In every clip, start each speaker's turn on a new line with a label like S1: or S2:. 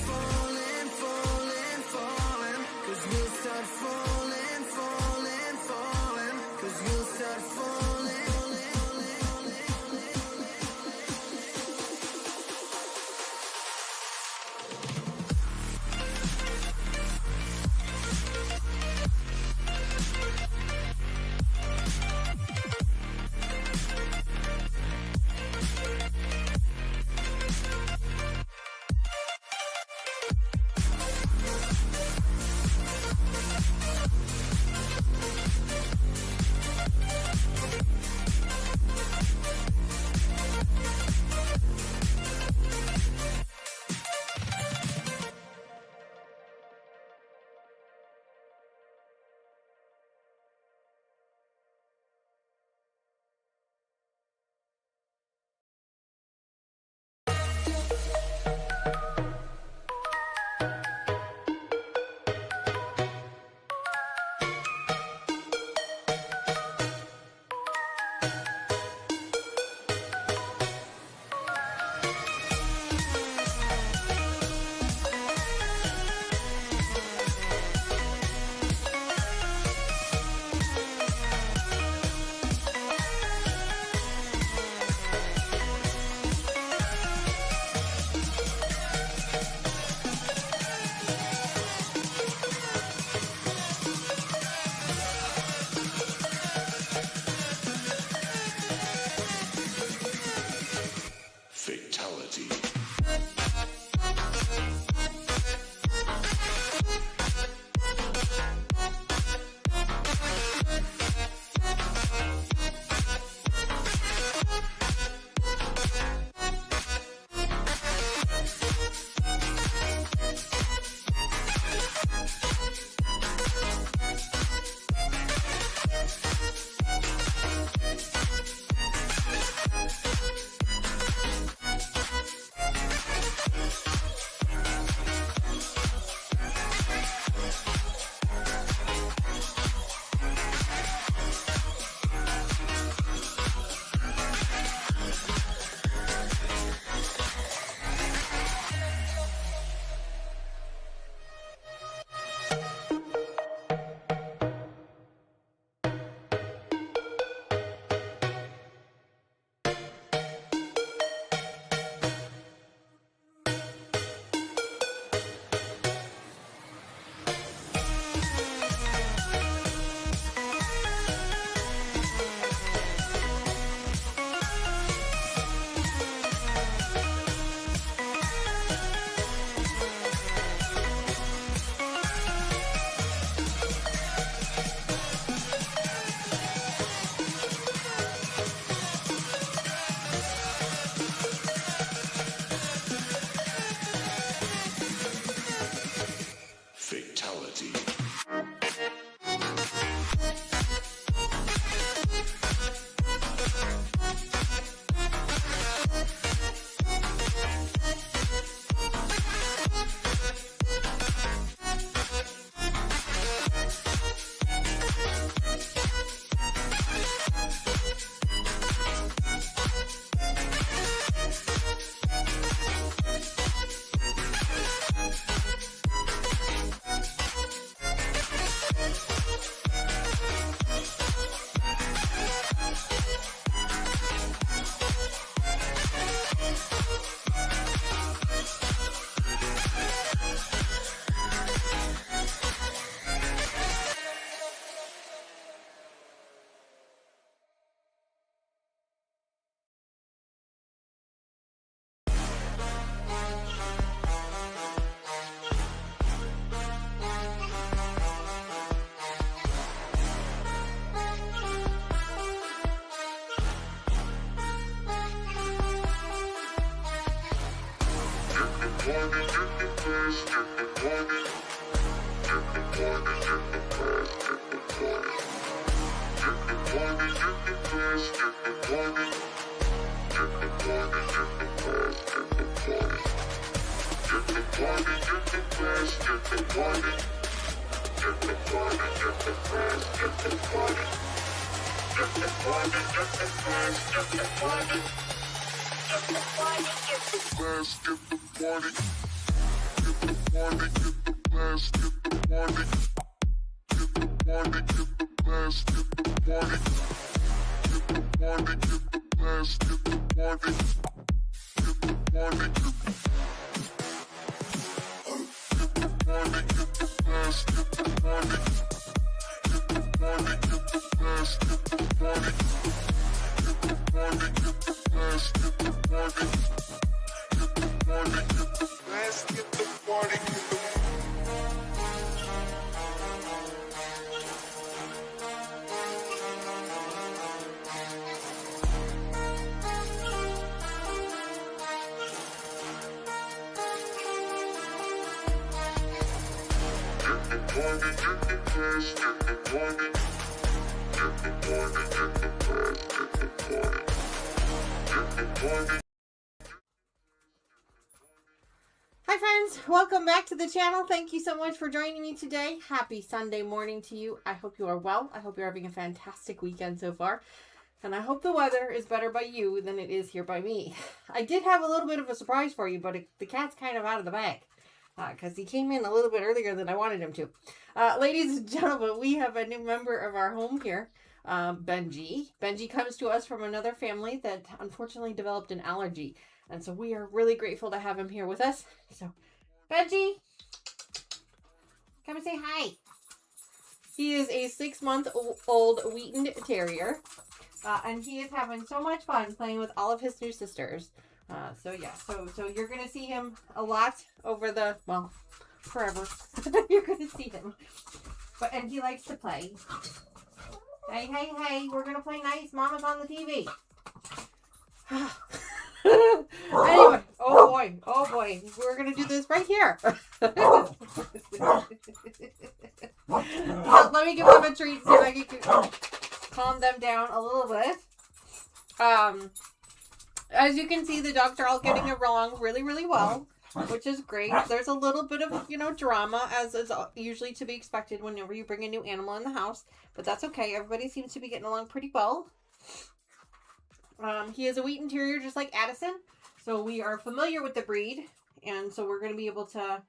S1: falling, falling, falling. 'Cause we'll start falling, falling, falling. 'Cause we'll start falling.
S2: Get the party. Hi friends, welcome back to the channel. Thank you so much for joining me today. Happy Sunday morning to you. I hope you are well. I hope you're having a fantastic weekend so far. And I hope the weather is better by you than it is here by me. I did have a little bit of a surprise for you, but the cat's kind of out of the bag. Because he came in a little bit earlier than I wanted him to. Ladies and gentlemen, we have a new member of our home here, Benji. Benji comes to us from another family that unfortunately developed an allergy. And so we are really grateful to have him here with us. So, Benji, come and say hi. He is a 6-month-old Wheaton Terrier. And he is having so much fun playing with all of his new sisters. So you're going to see him a lot over the, well, forever. You're going to see him. And he likes to play. Hey, hey, hey, we're going to play nice. Mama's on the TV. Anyway, oh boy, we're going to do this right here. Let me give them a treat, see if I can calm them down a little bit. As you can see, the dogs are all getting along really, really well, which is great. There's a little bit of, drama, as is usually to be expected whenever you bring a new animal in the house, but that's okay. Everybody seems to be getting along pretty well. He is a Wheaton Terrier just like Addison, so we are familiar with the breed, and so we're going to be able to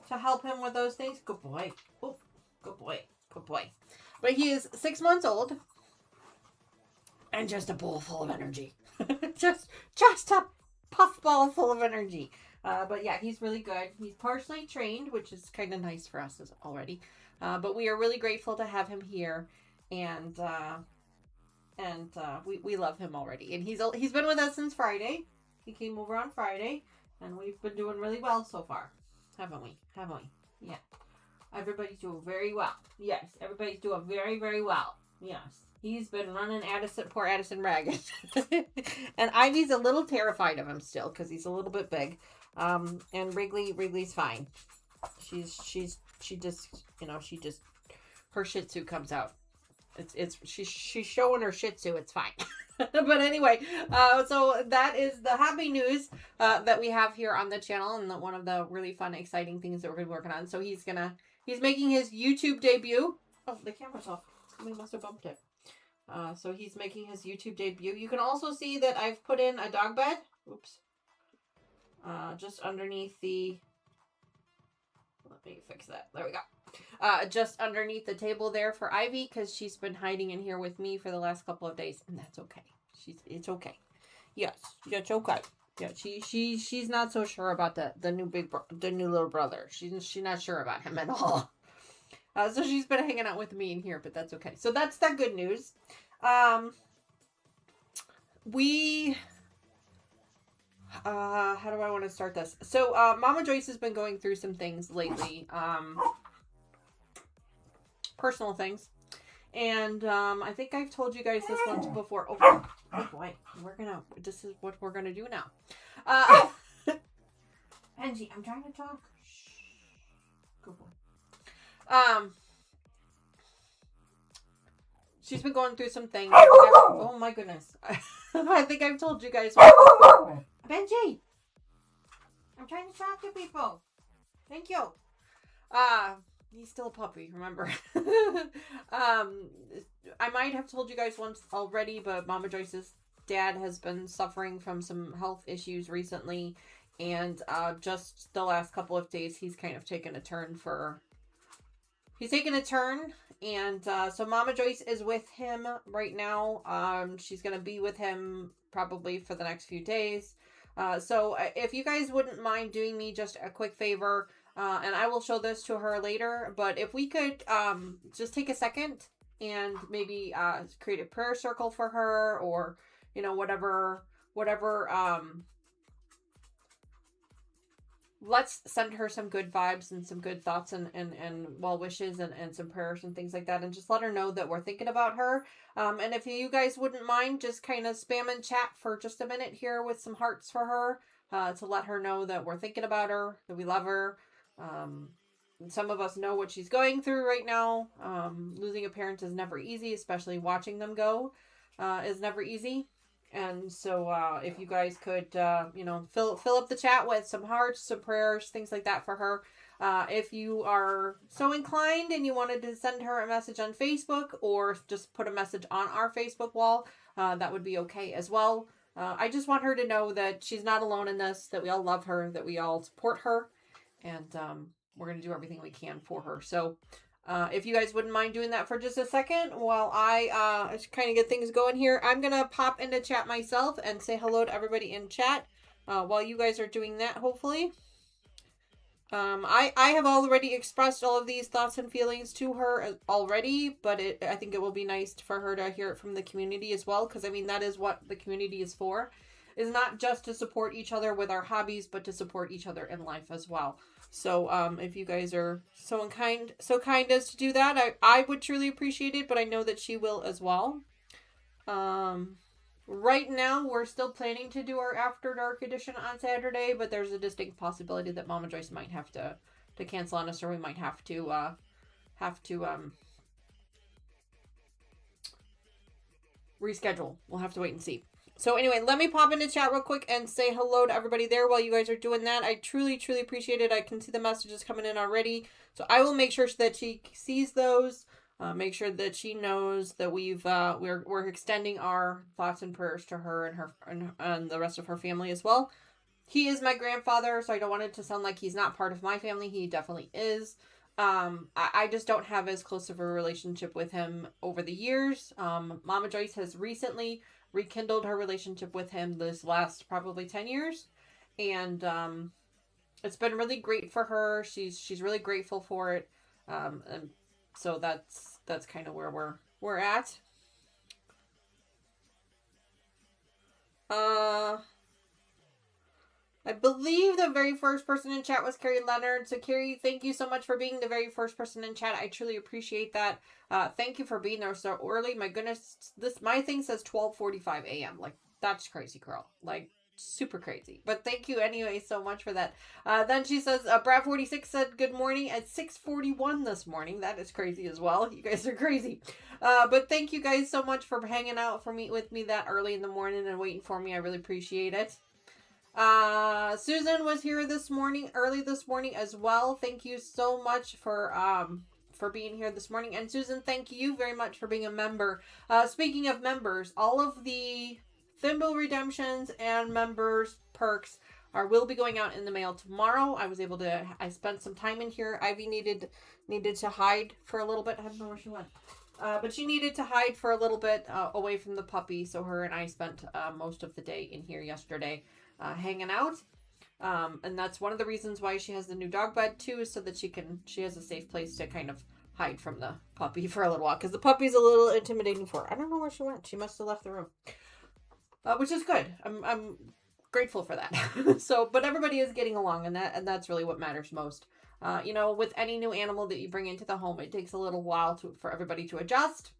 S2: help him with those things. Good boy. Oh, good boy. Good boy. But he is 6 months old, and just a bowl full of energy. just a puffball full of energy. But yeah, he's really good. He's partially trained, which is kind of nice for us already. But we are really grateful to have him here, and we love him already. And he's been with us since Friday. He came over on Friday, and we've been doing really well so far, haven't we? Yeah. Everybody's doing very well. Yes, everybody's doing very, very well. Yes. He's been running poor Addison ragged. And Ivy's a little terrified of him still because he's a little bit big. And Wrigley's fine. She just her Shih Tzu comes out. She's showing her Shih Tzu. It's fine. But anyway, so that is the happy news that we have here on the channel, and one of the really fun, exciting things that we're gonna be working on. So he's making his YouTube debut. Oh, the camera's off. We must have bumped it. So he's making his YouTube debut. You can also see that I've put in a dog bed. Oops. Just underneath the. Let me fix that. There we go. Just underneath the table there for Ivy, because she's been hiding in here with me for the last couple of days, and that's okay. It's okay. Yes, it's okay. Yeah, she's not so sure about the new little brother. She's not sure about him at all. So she's been hanging out with me in here, but that's okay. So that's the good news. How do I want to start this? So Mama Joyce has been going through some things lately. Personal things. And I think I've told you guys this once before. Oh, good boy. This is what we're gonna do now. Benji, I'm trying to talk. Shh. Good boy. She's been going through some things. Oh my goodness. I think I've told you guys once before. Benji! I'm trying to talk to people. Thank you. He's still a puppy, remember. I might have told you guys once already, but Mama Joyce's dad has been suffering from some health issues recently, And just the last couple of days, he's kind of taken a turn He's taken a turn, and so Mama Joyce is with him right now. She's going to be with him probably for the next few days. So if you guys wouldn't mind doing me just a quick favor, and I will show this to her later, but if we could just take a second and maybe create a prayer circle for her, or, you know, whatever let's send her some good vibes and some good thoughts and well wishes and some prayers and things like that, and just let her know that we're thinking about her. And if you guys wouldn't mind just kind of spamming chat for just a minute here with some hearts for her, to let her know that we're thinking about her, that we love her. Some of us know what she's going through right now. Losing a parent is never easy, especially watching them go is never easy. And so if you guys could, you know, fill up the chat with some hearts, some prayers, things like that for her. If you are so inclined and you wanted to send her a message on Facebook, or just put a message on our Facebook wall, that would be okay as well. I just want her to know that she's not alone in this, that we all love her, that we all support her, and we're going to do everything we can for her. So if you guys wouldn't mind doing that for just a second while I kind of get things going here, I'm going to pop into chat myself and say hello to everybody in chat while you guys are doing that, hopefully. I have already expressed all of these thoughts and feelings to her already, but I think it will be nice for her to hear it from the community as well, because I mean, that is what the community is for, is not just to support each other with our hobbies, but to support each other in life as well. So if you guys are so kind as to do that, I would truly appreciate it, but I know that she will as well. Right now, we're still planning to do our After Dark edition on Saturday, but there's a distinct possibility that Mama Joyce might have to cancel on us, or we might have to reschedule. We'll have to wait and see. So anyway, let me pop into chat real quick and say hello to everybody there while you guys are doing that. I truly, truly appreciate it. I can see the messages coming in already. So I will make sure that she sees those. Make sure that she knows that we're extending our thoughts and prayers to her and the rest of her family as well. He is my grandfather, so I don't want it to sound like he's not part of my family. He definitely is. I just don't have as close of a relationship with him over the years. Mama Joyce has recently rekindled her relationship with him this last probably 10 years, and it's been really great for her. She's really grateful for it, and so that's kind of where we're at. I believe the very first person in chat was Carrie Leonard. So Carrie, thank you so much for being the very first person in chat. I truly appreciate that. Thank you for being there so early. My goodness, my thing says 12:45 a.m. Like, that's crazy, girl. Like, super crazy. But thank you anyway so much for that. Then she says, Brad46 said good morning at 6:41 this morning. That is crazy as well. You guys are crazy. But thank you guys so much for hanging out with me that early in the morning and waiting for me. I really appreciate it. Susan was here early this morning as well. Thank you so much for being here this morning. And Susan, thank you very much for being a member. Speaking of members, all of the thimble redemptions and members perks will be going out in the mail tomorrow. I spent some time in here. Ivy needed to hide for a little bit. I don't know where she went. But she needed to hide for a little bit away from the puppy. So her and I spent most of the day in here yesterday hanging out. And that's one of the reasons why she has the new dog bed too, so that she has a safe place to kind of hide from the puppy for a little while, because the puppy's a little intimidating for her. I don't know where she went. She must have left the room. Which is good. I'm grateful for that. So, but everybody is getting along, and that's really what matters most. With any new animal that you bring into the home, it takes a little while for everybody to adjust.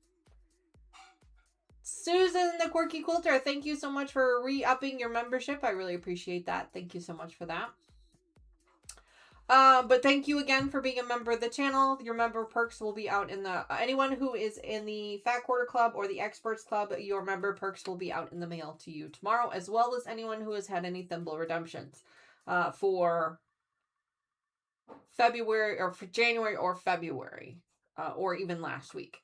S2: Susan, the Quirky Quilter, thank you so much for re-upping your membership. I really appreciate that. Thank you so much for that. But thank you again for being a member of the channel. Your member perks will be out in the... anyone who is in the Fat Quarter Club or the Experts Club, your member perks will be out in the mail to you tomorrow, as well as anyone who has had any thimble redemptions for February, or for January or February, or even last week.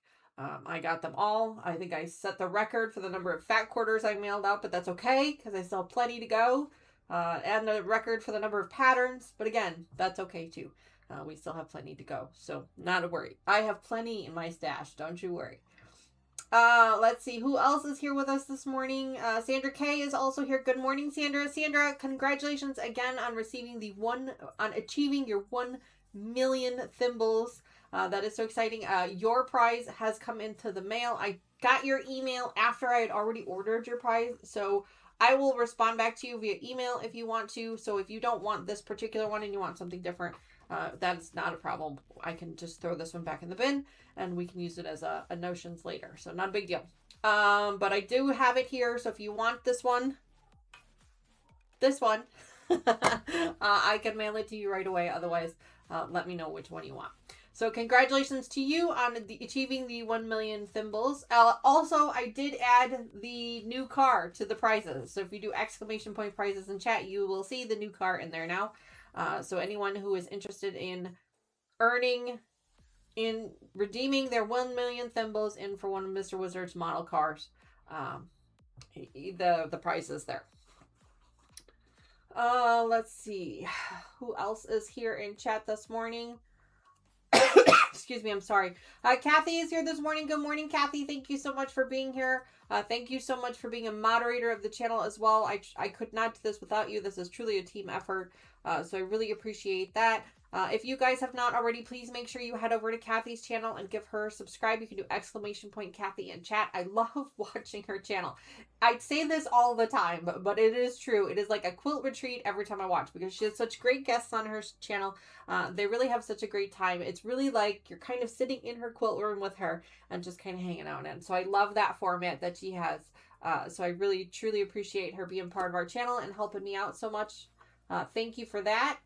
S2: I got them all. I think I set the record for the number of fat quarters I mailed out, but that's okay, because I still have plenty to go. and a record for the number of patterns. But again, that's okay too. We still have plenty to go, so not a worry. I have plenty in my stash. Don't you worry. Let's see who else is here with us this morning. Sandra K is also here. Good morning, Sandra. Sandra, congratulations again on achieving your 1 million thimbles. That is so exciting. Your prize has come into the mail. I got your email after I had already ordered your prize, so I will respond back to you via email if you want to. So if you don't want this particular one and you want something different, that's not a problem. I can just throw this one back in the bin and we can use it as a notions later. So not a big deal. But I do have it here. So if you want this one, I can mail it to you right away. Otherwise, let me know which one you want. So congratulations to you on achieving the 1 million thimbles. Also, I did add the new car to the prizes. So if you do exclamation point prizes in chat, you will see the new car in there now. So anyone who is interested in redeeming their 1 million thimbles in for one of Mr. Wizard's model cars, the prize is there. Let's see. Who else is here in chat this morning? Excuse me, I'm sorry. Kathy is here this morning. Good morning, Kathy. Thank you so much for being here. Thank you so much for being a moderator of the channel as well. I could not do this without you. This is truly a team effort. So I really appreciate that. If you guys have not already, please make sure you head over to Kathy's channel and give her a subscribe. You can do exclamation point Kathy in chat. I love watching her channel. I say this all the time, but it is true. It is like a quilt retreat every time I watch because she has such great guests on her channel. They really have such a great time. It's really like you're kind of sitting in her quilt room with her and just kind of hanging out. And so I love that format that she has. So I really, truly appreciate her being part of our channel and helping me out so much. Thank you for that.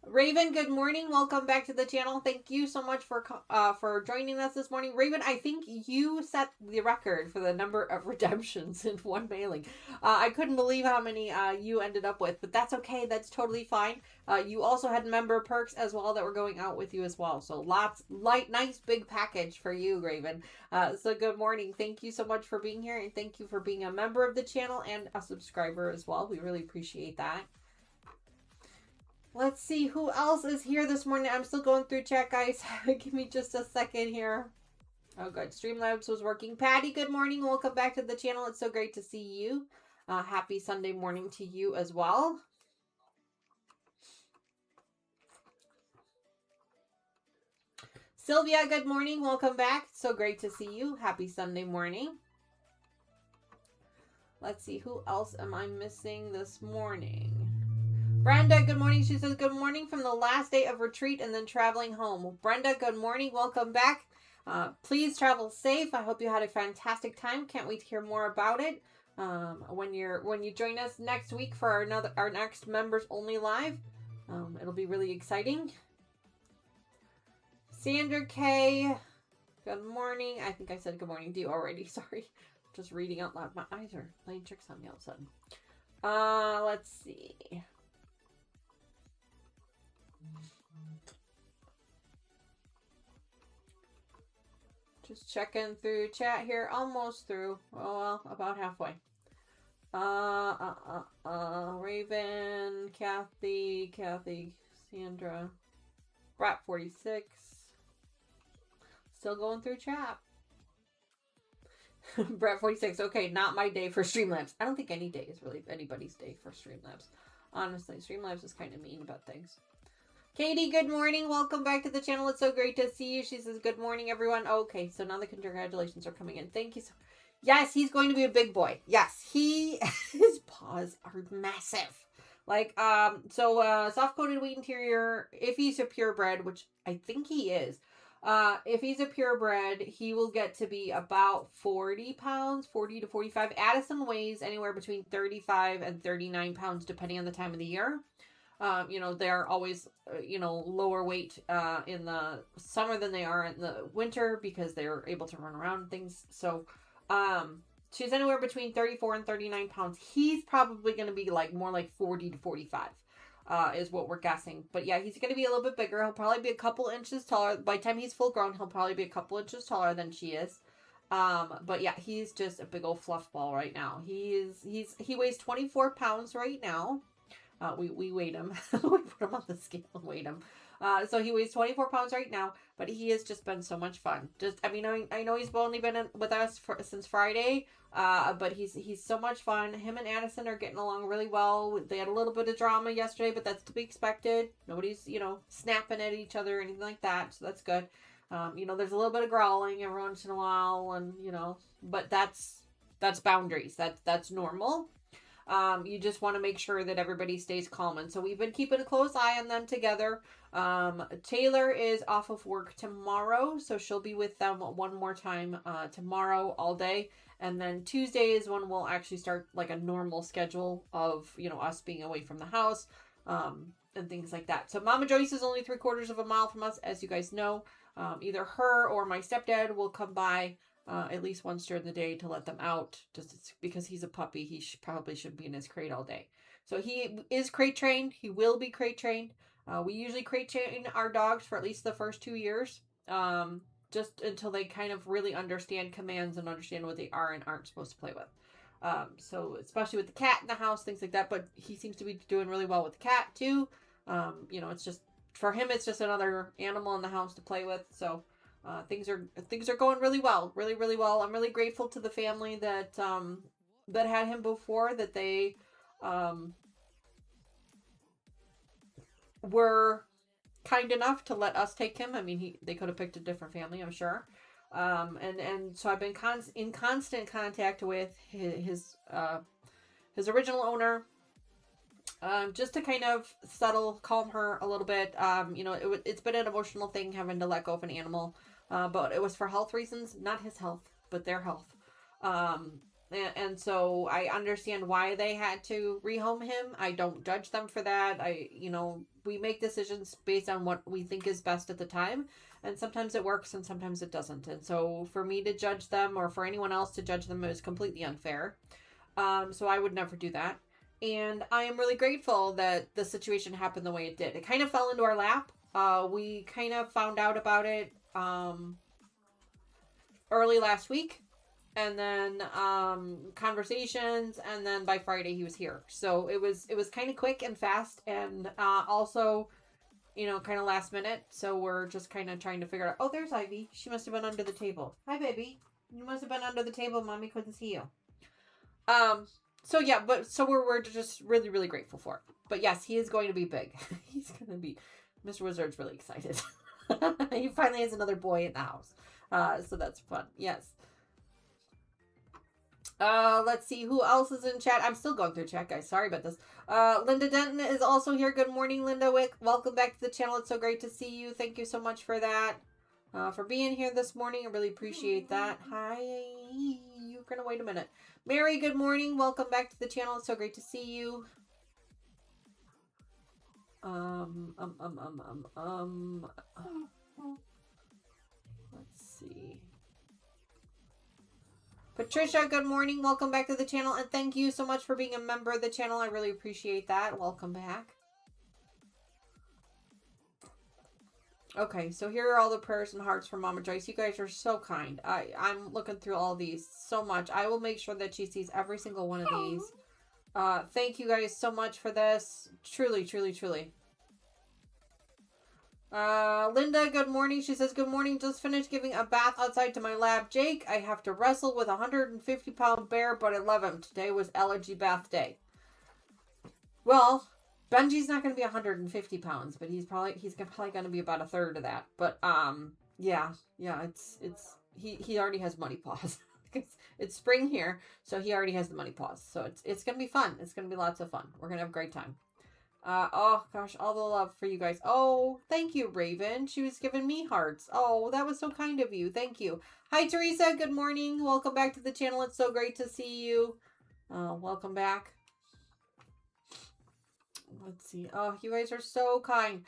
S2: Raven, good morning. Welcome back to the channel. Thank you so much for joining us this morning. Raven, I think you set the record for the number of redemptions in one mailing. I couldn't believe how many you ended up with, but that's okay. That's totally fine. You also had member perks as well that were going out with you as well. So nice big package for you, Raven. So good morning. Thank you so much for being here, and thank you for being a member of the channel and a subscriber as well. We really appreciate that. Let's see who else is here this morning. I'm still going through chat, guys. Give me just a second here. Oh, good. Streamlabs was working. Patty, good morning. Welcome back to the channel. It's so great to see you. Happy Sunday morning to you as well. Sylvia, good morning. Welcome back. So great to see you. Happy Sunday morning. Let's see, who else am I missing this morning? Brenda, good morning. She says, good morning from the last day of retreat and then traveling home. Brenda, good morning. Welcome back. Please travel safe. I hope you had a fantastic time. Can't wait to hear more about it. When you join us next week for our next members only live. It'll be really exciting. Sandra K, good morning. I think I said good morning to you already. Sorry. Just reading out loud. My eyes are playing tricks on me all of a sudden. Let's see. Just checking through chat here. Almost through. Oh, well, about halfway. Raven, Kathy, Sandra, Brat 46. Still going through chat. Brat 46. Okay, not my day for Streamlabs. I don't think any day is really anybody's day for Streamlabs. Honestly, Streamlabs is kind of mean about things. Katie, good morning. Welcome back to the channel. It's so great to see you. She says, good morning, everyone. Okay, so now the congratulations are coming in. Thank you so. Yes, he's going to be a big boy. Yes, his paws are massive. Like, soft-coated wheat interior, if he's a purebred, which I think he is, if he's a purebred, he will get to be about 40 pounds, 40 to 45. Addison weighs anywhere between 35 and 39 pounds, depending on the time of the year. They're always, lower weight in the summer than they are in the winter because they're able to run around and things. So, she's anywhere between 34 and 39 pounds. He's probably going to be more like 40 to 45, is what we're guessing. But yeah, he's going to be a little bit bigger. He'll probably be a couple inches taller. By the time he's full grown, he'll probably be a couple inches taller than she is. But yeah, he's just a big old fluff ball right now. He weighs 24 pounds right now. We weighed him. We put him on the scale and weighed him. So he weighs 24 pounds right now, but he has just been so much fun. I know he's only been with us since Friday, but he's so much fun. Him and Addison are getting along really well. They had a little bit of drama yesterday, but that's to be expected. Nobody's, snapping at each other or anything like that, so that's good. There's a little bit of growling every once in a while, and, but that's boundaries. That's normal. You just want to make sure that everybody stays calm. And so we've been keeping a close eye on them together. Taylor is off of work tomorrow, so she'll be with them one more time tomorrow all day. And then Tuesday is when we'll actually start like a normal schedule of, us being away from the house and things like that. So Mama Joyce is only 3/4 of a mile from us, as you guys know. Either her or my stepdad will come by at least once during the day to let them out, just because he's a puppy. He probably shouldn't be in his crate all day. So he is crate trained. He will be crate trained. We usually crate train our dogs for at least the first 2 years, just until they kind of really understand commands and understand what they are and aren't supposed to play with. So especially with the cat in the house, things like that. But he seems to be doing really well with the cat too. It's just, for him, it's just another animal in the house to play with. So things are going really well, really, really well. I'm really grateful to the family that had him before, that they were kind enough to let us take him. I mean, they could have picked a different family, I'm sure. And so I've been in constant contact with his original owner, just to kind of calm her a little bit. It's been an emotional thing having to let go of an animal. But it was for health reasons, not his health, but their health. And so I understand why they had to rehome him. I don't judge them for that. We make decisions based on what we think is best at the time. And sometimes it works and sometimes it doesn't. And so for me to judge them, or for anyone else to judge them, is completely unfair. So I would never do that. And I am really grateful that the situation happened the way it did. It kind of fell into our lap. We kind of found out about it early last week, and then conversations, and then by Friday he was here. So it was kind of quick and fast, and also kind of last minute. So we're just kind of trying to figure out, oh, there's Ivy. She must have been under the table. Hi, baby. You must have been under the table. Mommy couldn't see you. So yeah, so we're just really, really grateful for it. But yes, he is going to be big. He's going to be, Mr. Wizard's really excited. He finally has another boy in the house. So that's fun. Yes. Let's see who else is in chat. I'm still going through chat, guys. Sorry about this. Linda Denton is also here. Good morning, Linda. Welcome back to the channel. It's so great to see you. Thank you so much for that. For being here this morning. I really appreciate that. Hi. You're gonna wait a minute. Mary, good morning. Welcome back to the channel. It's so great to see you. Let's see. Patricia, good morning. Welcome back to the channel, and thank you so much for being a member of the channel. I really appreciate that. Welcome back. Okay, so here are all the prayers and hearts from Mama Joyce. You guys are so kind. I'm looking through all these so much. I will make sure that she sees every single one of these. Thank you guys so much for this. Truly, truly, truly. Linda, good morning. She says, good morning. Just finished giving a bath outside to my lab, Jake. I have to wrestle with a 150-pound bear, but I love him. Today was allergy bath day. Well, Benji's not going to be 150 pounds, but he's probably going to be about a third of that. But, yeah, he already has money paws. It's spring here, so he already has the money paws. So it's going to be fun. It's going to be lots of fun. We're going to have a great time. Oh gosh, all the love for you guys. Oh, thank you, Raven. She was giving me hearts. Oh, that was so kind of you. Thank you. Hi, Teresa. Good morning. Welcome back to the channel. It's so great to see you. Welcome back. Let's see. Oh, you guys are so kind.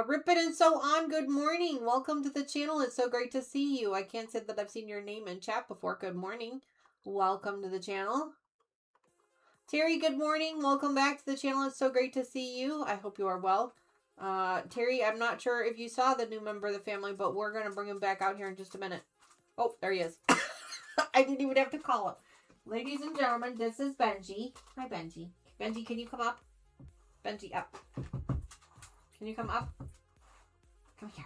S2: Rip it and so on. Good morning. Welcome to the channel. It's so great to see you. I can't say that I've seen your name in chat before. Good morning. Welcome to the channel. Terry, good morning. Welcome back to the channel. It's so great to see you. I hope you are well. Terry, I'm not sure if you saw the new member of the family, but we're going to bring him back out here in just a minute. Oh, there he is. I didn't even have to call him. Ladies and gentlemen, this is Benji. Hi, Benji. Benji, can you come up? Benji, up. Can you come up? Come here.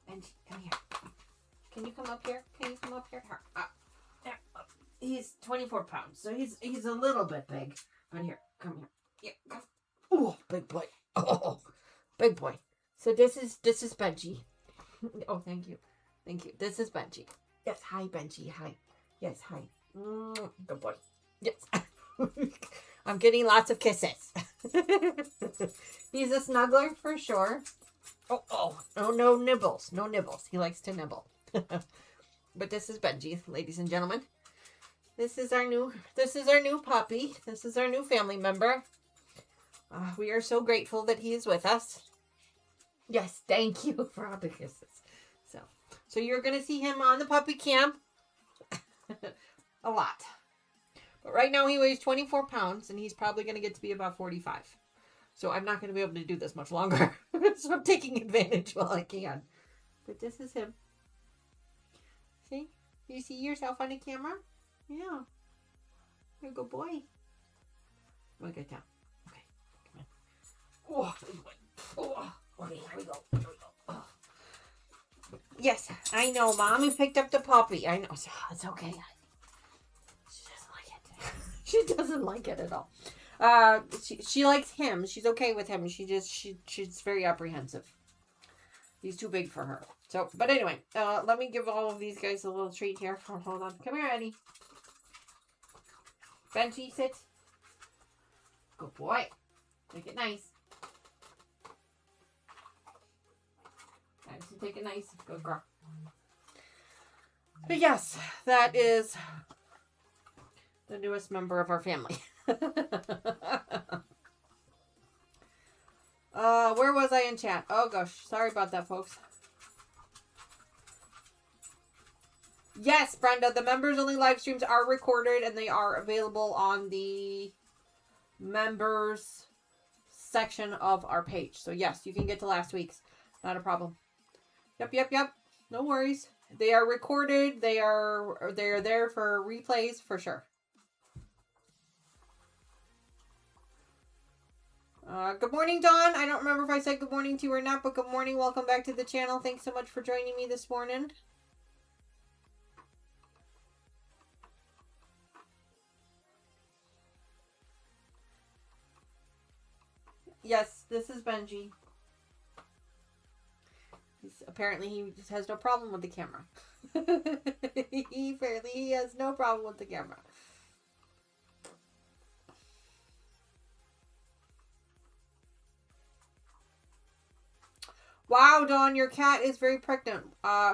S2: Benji, come here. Can you come up here? Can you come up here? Here, up. There, up. He's 24 pounds, so he's a little bit big. But here, come here. Yeah, come. Oh, big boy. Oh, big boy. So this is Benji. Oh, thank you. Thank you. This is Benji. Yes, hi, Benji. Hi. Yes, hi. Good boy. Yes. I'm getting lots of kisses. He's a snuggler for sure. Oh, no nibbles. No nibbles. He likes to nibble. But this is Benji, ladies and gentlemen. This is our new puppy. This is our new family member. We are so grateful that he is with us. Yes, thank you for all the kisses. So you're going to see him on the puppy camp a lot. But right now he weighs 24 pounds and he's probably going to get to be about 45. So I'm not going to be able to do this much longer. So I'm taking advantage while I can. But this is him. See? You see yourself on the camera? Yeah. You're a good boy. We'll get down. Okay. Come on. Oh, okay, here we go. Oh. Yes, I know. Mommy picked up the puppy. I know. It's okay. She doesn't like it. She doesn't like it at all. She likes him. She's okay with him. She's very apprehensive. He's too big for her. So, but anyway, let me give all of these guys a little treat here. Hold on. Come here, Eddie. Benji, sit. Good boy. Take it nice. Nice to take it nice. Good girl. But yes, that is the newest member of our family. Where was I in chat? Oh gosh, sorry about that, folks. Yes, Brenda, the members only live streams are recorded and they are available on the members section of our page. So yes, you can get to last week's. Not a problem. Yep. No worries. They are recorded. They are there for replays for sure. Good morning, Dawn. I don't remember if I said good morning to you or not, but good morning. Welcome back to the channel. Thanks so much for joining me this morning. Yes, this is Benji. Apparently he just has no problem with the camera. He has no problem with the camera. Wow, Dawn, your cat is very pregnant.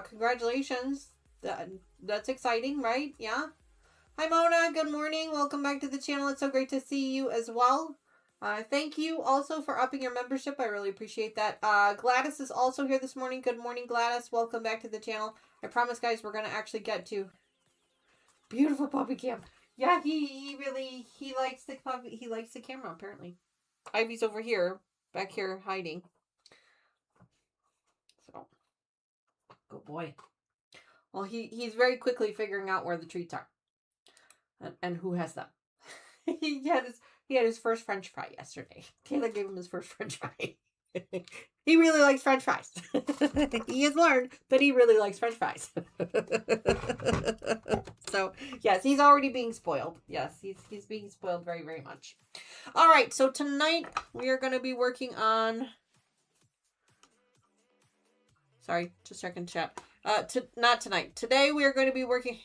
S2: Congratulations. That's exciting, right? Yeah. Hi, Mona. Good morning. Welcome back to the channel. It's so great to see you as well. Thank you also for upping your membership. I really appreciate that. Gladys is also here this morning. Good morning, Gladys. Welcome back to the channel. I promise, guys, we're going to actually get to beautiful puppy cam. Yeah, he likes the puppy. He likes the camera, apparently. Ivy's over here, back here hiding. So, good boy. Well, he's very quickly figuring out where the treats are. And who has them. He had his first French fry yesterday. Taylor gave him his first French fry. He really likes French fries. He has learned that he really likes French fries. So, yes, he's already being spoiled. Yes, he's being spoiled very, very much. All right, so tonight we are going to be working on... Sorry, just checking chat. Not tonight. Today we are going to be working...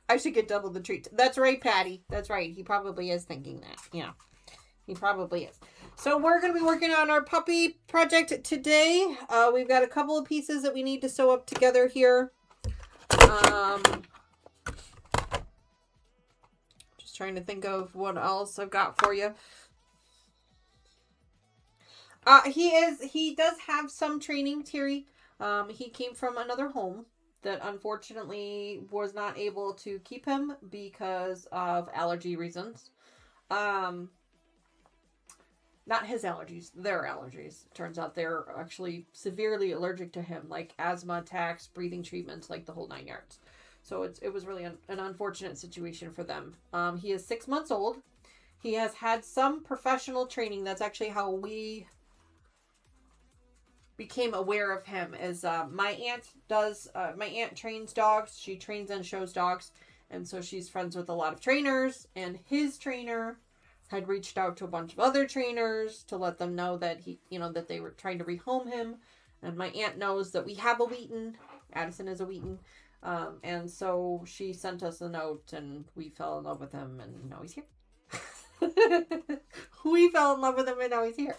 S2: I should get double the treats. That's right, Patty. That's right. He probably is thinking that. Yeah, he probably is. So we're going to be working on our puppy project today. We've got a couple of pieces that we need to sew up together here. Just trying to think of what else I've got for you. He does have some training, Terry. He came from another home that unfortunately was not able to keep him because of allergy reasons. not his allergies, their allergies. Turns out they're actually severely allergic to him, like asthma attacks, breathing treatments, like the whole 9 yards. So it was really an unfortunate situation for them. He is 6 months old. He has had some professional training. That's actually how we became aware of him. Is my aunt trains dogs. She trains and shows dogs, and so she's friends with a lot of trainers. And his trainer had reached out to a bunch of other trainers to let them know that that they were trying to rehome him. And my aunt knows that we have a Wheaton. Addison is a Wheaton. And so she sent us a note, and we fell in love with him, and now he's here. We fell in love with him, and now he's here.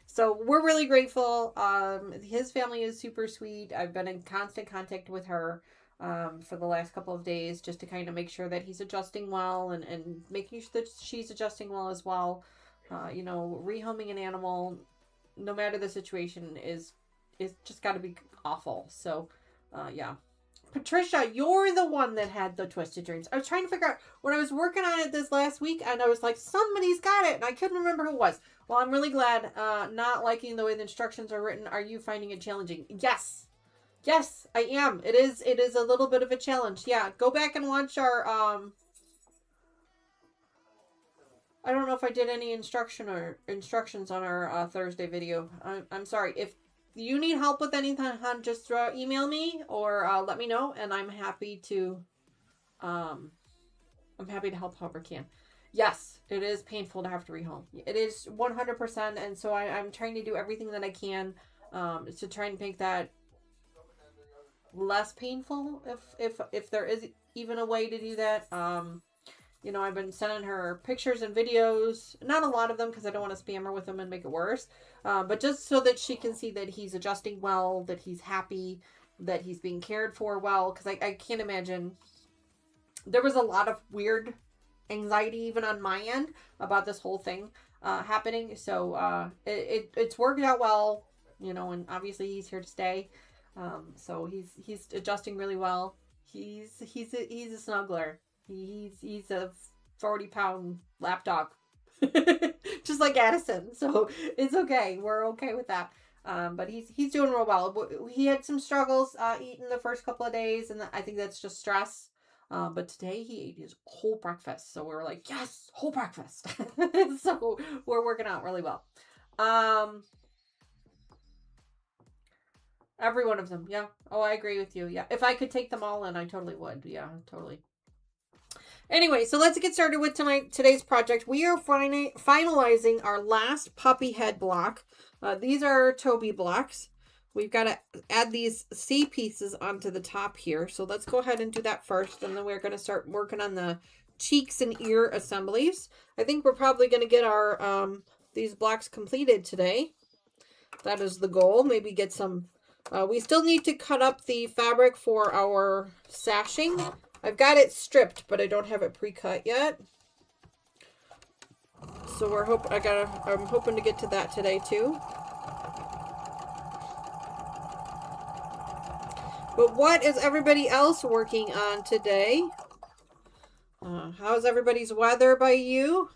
S2: So we're really grateful. His family is super sweet. I've been in constant contact with her for the last couple of days, just to kind of make sure that he's adjusting well, and making sure that she's adjusting well as well. Rehoming an animal, no matter the situation, is just got to be awful. So, yeah. Patricia, you're the one that had the twisted dreams. I was trying to figure out when I was working on it this last week, and I was like, somebody's got it, and I couldn't remember who it was. Well, I'm really glad. Not liking the way the instructions are written. Are you finding it challenging? Yes, I am. It is a little bit of a challenge. Yeah, go back and watch our I don't know if I did any instructions on our Thursday video. I'm sorry if you need help with anything, just email me or let me know, and I'm happy to help however I can. Yes, it is painful to have to rehome. It is 100%, and so I'm trying to do everything that I can to try and make that less painful, if there is even a way to do that. I've been sending her pictures and videos, not a lot of them because I don't want to spam her with them and make it worse, but just so that she can see that he's adjusting well, that he's happy, that he's being cared for well, because I can't imagine. There was a lot of weird anxiety even on my end about this whole thing happening, so it's worked out well, and obviously he's here to stay, so he's adjusting really well. He's a snuggler. He's a 40-pound lap dog, just like Addison. So it's okay. We're okay with that. But he's doing real well. He had some struggles eating the first couple of days, and I think that's just stress. But today he ate his whole breakfast, so we were like, yes, whole breakfast. So we're working out really well. Every one of them, yeah. Oh, I agree with you. Yeah, if I could take them all in, I totally would. Yeah, totally. Anyway, so let's get started with today's project. We are finalizing our last puppy head block. These are Toby blocks. We've got to add these C pieces onto the top here. So let's go ahead and do that first. And then we're going to start working on the cheeks and ear assemblies. I think we're probably going to get our these blocks completed today. That is the goal. Maybe get some... we still need to cut up the fabric for our sashing. I've got it stripped, but I don't have it pre-cut yet. So I'm hoping to get to that today too. But what is everybody else working on today? How's everybody's weather by you?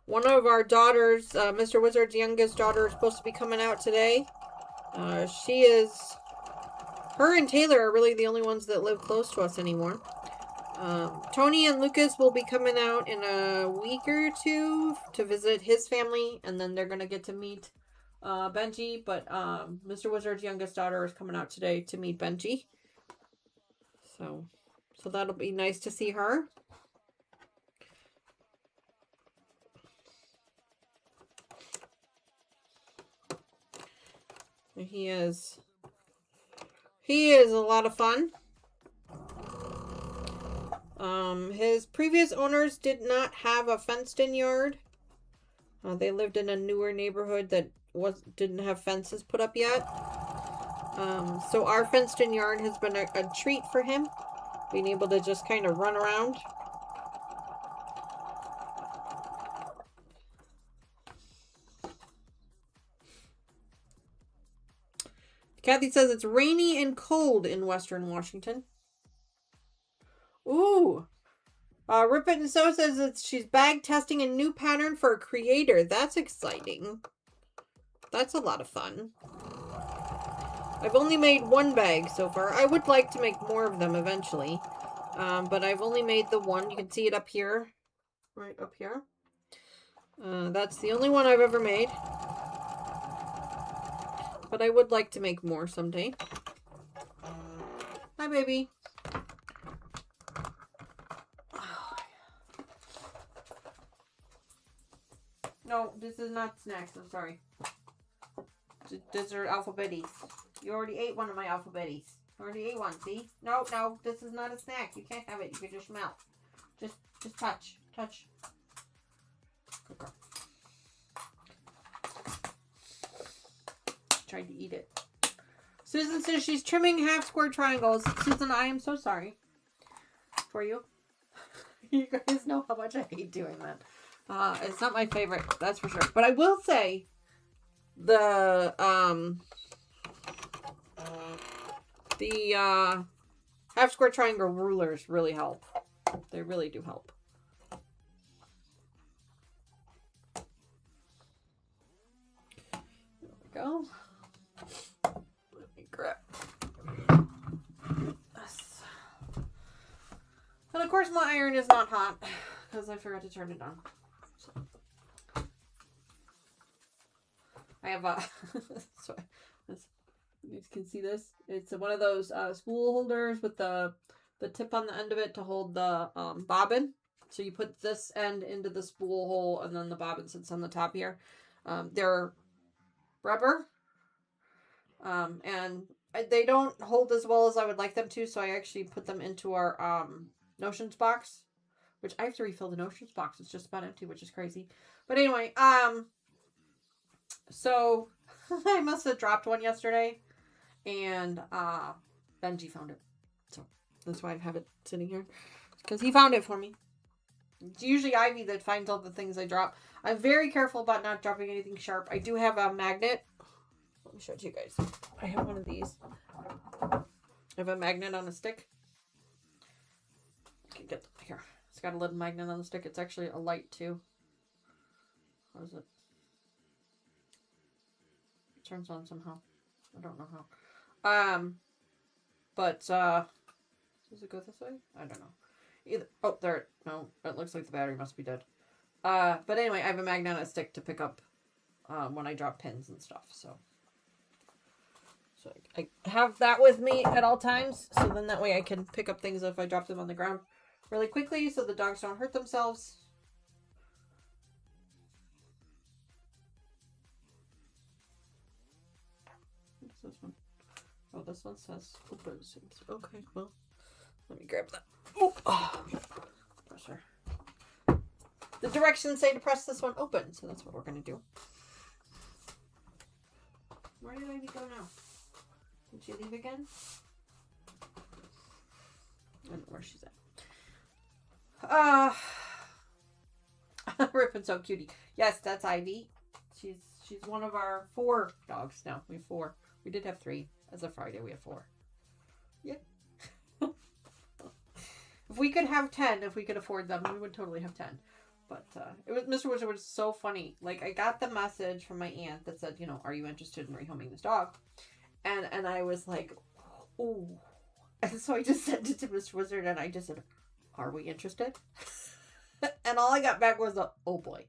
S2: One of our daughters, Mr. Wizard's youngest daughter, is supposed to be coming out today. Her and Taylor are really the only ones that live close to us anymore. Tony and Lucas will be coming out in a week or two to visit his family, and then they're going to get to meet Benji. But Mr. Wizard's youngest daughter is coming out today to meet Benji. So that'll be nice to see her. He is a lot of fun. His previous owners did not have a fenced-in yard. They lived in a newer neighborhood that didn't have fences put up yet. So our fenced-in yard has been a treat for him, being able to just kind of run around. Kathy says it's rainy and cold in Western Washington. Ooh. Rip It and Sew says she's bag testing a new pattern for a creator. That's exciting. That's a lot of fun. I've only made one bag so far. I would like to make more of them eventually. But I've only made the one. You can see it up here. Right up here. That's the only one I've ever made. But I would like to make more someday. Hi, baby. No, this is not snacks. I'm sorry. These are alphabetis. You already ate one of my alphabetis. You already ate one, see? No, no, this is not a snack. You can't have it. You can just smell. Just touch. Touch. Good girl. Tried to eat it. Susan says she's trimming half square triangles. Susan, I am so sorry for you. You guys know how much I hate doing that. It's not my favorite, that's for sure. But I will say the half square triangle rulers really help. They really do help. There we go. Let me grab this. And of course my iron is not hot because I forgot to turn it on. So. I have a so you can see this. It's one of those spool holders with the tip on the end of it to hold the bobbin. So you put this end into the spool hole and then the bobbin sits on the top here. They're rubber. And they don't hold as well as I would like them to, so I actually put them into our notions box, which I have to refill the notions box. It's just about empty, which is crazy. But anyway, so I must have dropped one yesterday, and Benji found it. So that's why I have it sitting here, because he found it for me. It's usually Ivy that finds all the things I drop. I'm very careful about not dropping anything sharp. I do have a magnet. Let me show it to you guys. I have one of these. I have a magnet on a stick. I can get here. It's got a little magnet on the stick. It's actually a light too. What is it? It turns on somehow. I don't know how. But does it go this way? I don't know. Either. Oh, there. No, it looks like the battery must be dead. But anyway, I have a magnet on a stick to pick up when I drop pins and stuff. So I have that with me at all times. So then that way I can pick up things if I drop them on the ground really quickly so the dogs don't hurt themselves. What's this one? Oh, this one says open. Okay, well, let me grab that. Oh, pressure. The directions say to press this one open, so that's what we're going to do. Where did Ivy go now? Did she leave again? I don't know where she's at. Rip and So Cutie. Yes, that's Ivy. She's one of our 4 dogs now. We have 4. We did have 3. As of Friday, we have 4. Yeah. If we could have 10, if we could afford them, we would totally have 10. But it was Mr. Wizard was so funny. Like, I got the message from my aunt that said, you know, are you interested in rehoming this dog? And I was like, ooh. And so I just sent it to Mr. Wizard and I just said, are we interested? And all I got back was a, oh boy.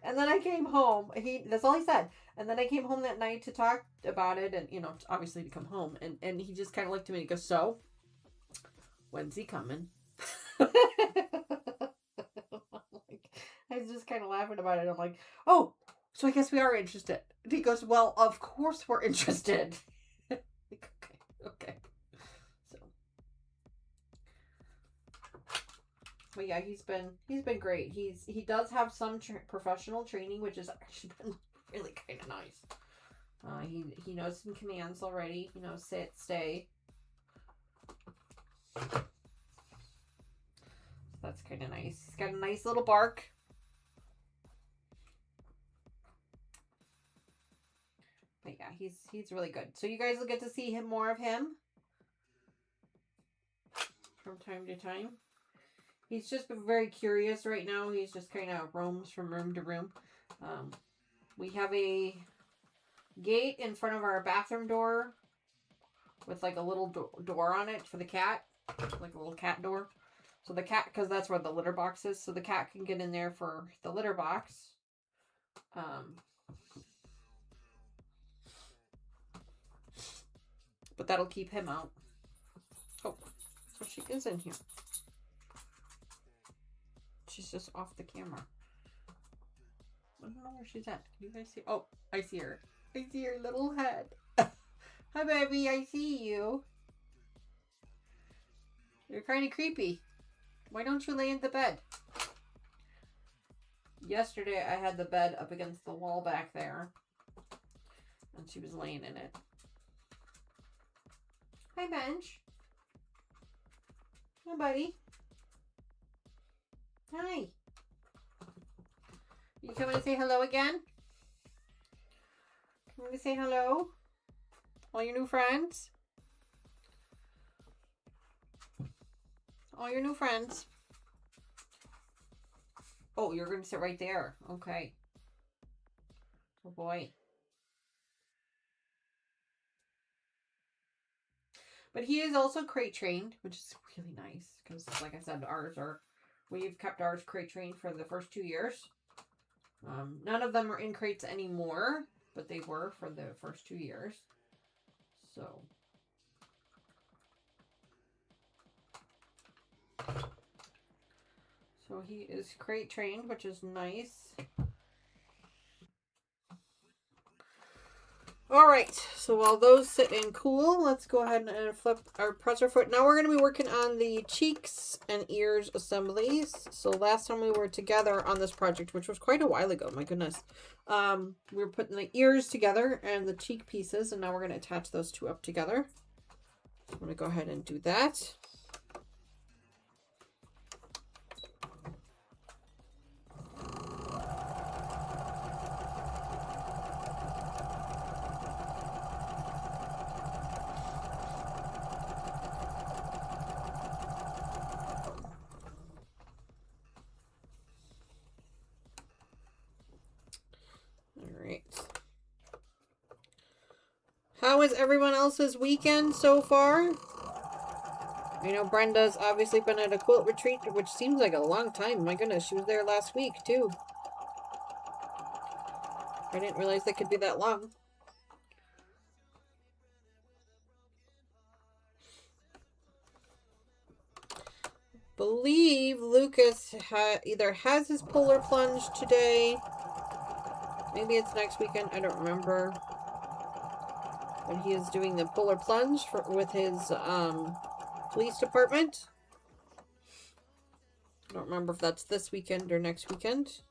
S2: And then I came home. That's all he said. And then I came home that night to talk about it and, you know, obviously to come home. And he just kind of looked at me and goes, so, when's he coming? I was just kind of laughing about it. I'm like, oh, so I guess we are interested. And he goes, well, of course we're interested. Like, okay. So, but yeah, he's been great. He does have some professional training, which has actually been really kind of nice. He knows some commands already. You know, sit, stay. That's kind of nice. He's got a nice little bark. But yeah, he's really good. So you guys will get to see him more of him from time to time. He's just been very curious right now. He's just kind of roams from room to room. We have a gate in front of our bathroom door with like a little door on it for the cat, like a little cat door. So the cat, because that's where the litter box is, so the cat can get in there for the litter box. But that'll keep him out. Oh, so she is in here. She's just off the camera. I don't know where she's at. Can you guys see? Oh, I see her. I see her little head. Hi, baby. I see you. You're kind of creepy. Why don't you lay in the bed? Yesterday, I had the bed up against the wall back there. And she was laying in it. Hi, Bench. Hi, buddy. Hi. You coming to say hello again? Coming to say hello? All your new friends? All your new friends. Oh, you're going to sit right there. Okay. Oh, boy. But he is also crate trained, which is really nice. Because, like I said, we've kept ours crate trained for the first 2 years. None of them are in crates anymore, but they were for the first 2 years. So... So he is crate trained, which is nice. All right, so while those sit and cool, let's go ahead and flip our presser foot. Now we're going to be working on the cheeks and ears assemblies. So last time we were together on this project, which was quite a while ago, my goodness, we were putting the ears together and the cheek pieces, and now we're going to attach those two up together. I'm going to go ahead and do that. How is everyone else's weekend so far? I know Brenda's obviously been at a quilt retreat, which seems like a long time. My goodness, she was there last week, too. I didn't realize they could be that long. Believe Lucas either has his polar plunge today. Maybe it's next weekend. I don't remember. But he is doing the polar plunge with his police department. I don't remember if that's this weekend or next weekend.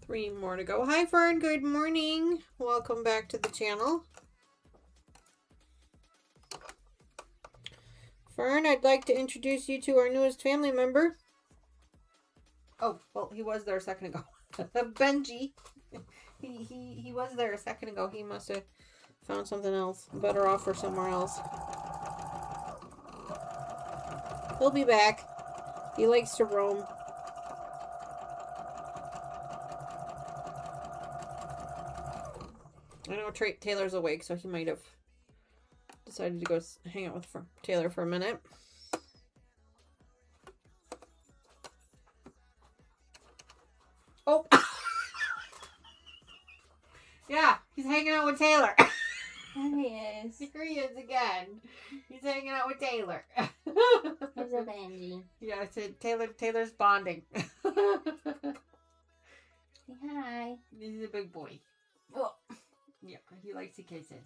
S2: Three more to go. Hi, Fern. Good morning. Welcome back to the channel. Fern, I'd like to introduce you to our newest family member. Oh, well, he was there a second ago. Benji. He was there a second ago. He must have found something else. Better off for somewhere else. He'll be back. He likes to roam. I know Taylor's awake, so he might have decided to go hang out with Taylor for a minute. Yeah, he's hanging out with Taylor.
S3: There he is.
S2: Here he is again. He's hanging out with Taylor.
S3: There's a Benji.
S2: Yeah, I said Taylor's bonding.
S3: Say hi.
S2: He's a big boy.
S3: Oh.
S2: Yeah, he likes the kisses.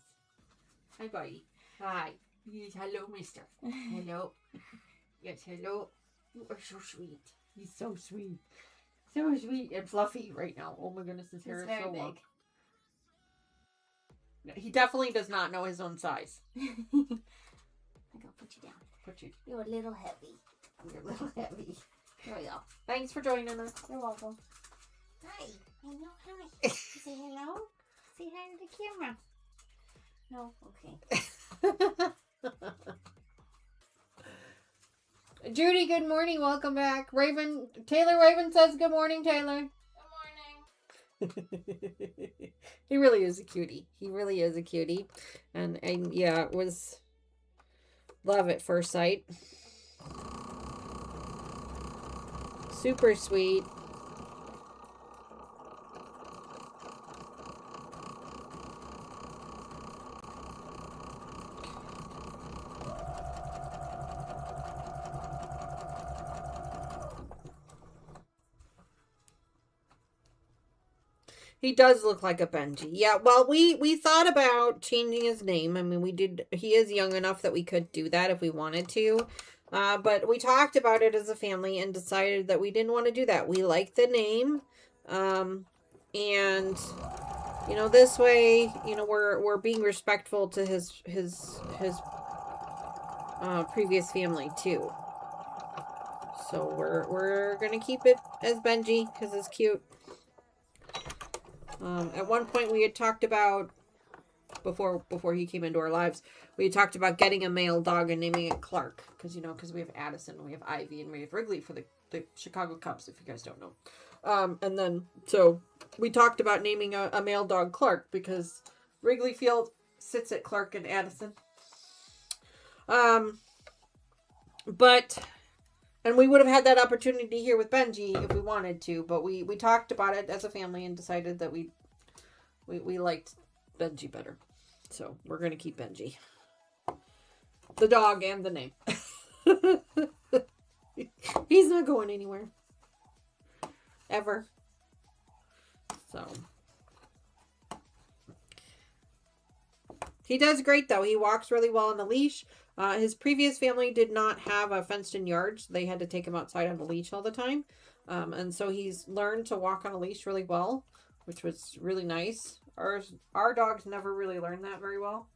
S2: Hi, buddy. Hi. Yes, hello, mister. Hello. Yes, hello. You are so sweet. He's so sweet. So sweet and fluffy right now. Oh my goodness, his hair is so long. He definitely does not know his own size.
S3: I'm gonna put you down. You're a little heavy.
S2: You're a little heavy.
S3: There we go.
S2: Thanks for joining us.
S3: You're welcome. Hi. Hello. Hi. Say hello. Say hi to the camera. No. Okay.
S2: Judy, good morning. Welcome back. Taylor Raven says good morning, Taylor.
S3: Good morning.
S2: He really is a cutie. He really is a cutie. And yeah, it was love at first sight. Super sweet. He does look like a Benji. Yeah, well, we thought about changing his name. I mean, we did. He is young enough that we could do that if we wanted to. But we talked about it as a family and decided that we didn't want to do that. We like the name. And, you know, this way, you know, we're being respectful to his previous family, too. So we're going to keep it as Benji because it's cute. At one point we had talked about, before he came into our lives, we had talked about getting a male dog and naming it Clark. Because, you know, because we have Addison, we have Ivy, and we have Wrigley for the Chicago Cubs, if you guys don't know. And then, so, we talked about naming a male dog Clark, because Wrigley Field sits at Clark and Addison. And we would have had that opportunity here with Benji if we wanted to, but we talked about it as a family and decided that we liked Benji better. So we're going to keep Benji. The dog and the name. He's not going anywhere. Ever. So. He does great though. He walks really well on a leash. His previous family did not have a fenced-in yard. So they had to take him outside on a leash all the time. And so he's learned to walk on a leash really well, which was really nice. Our dogs never really learned that very well.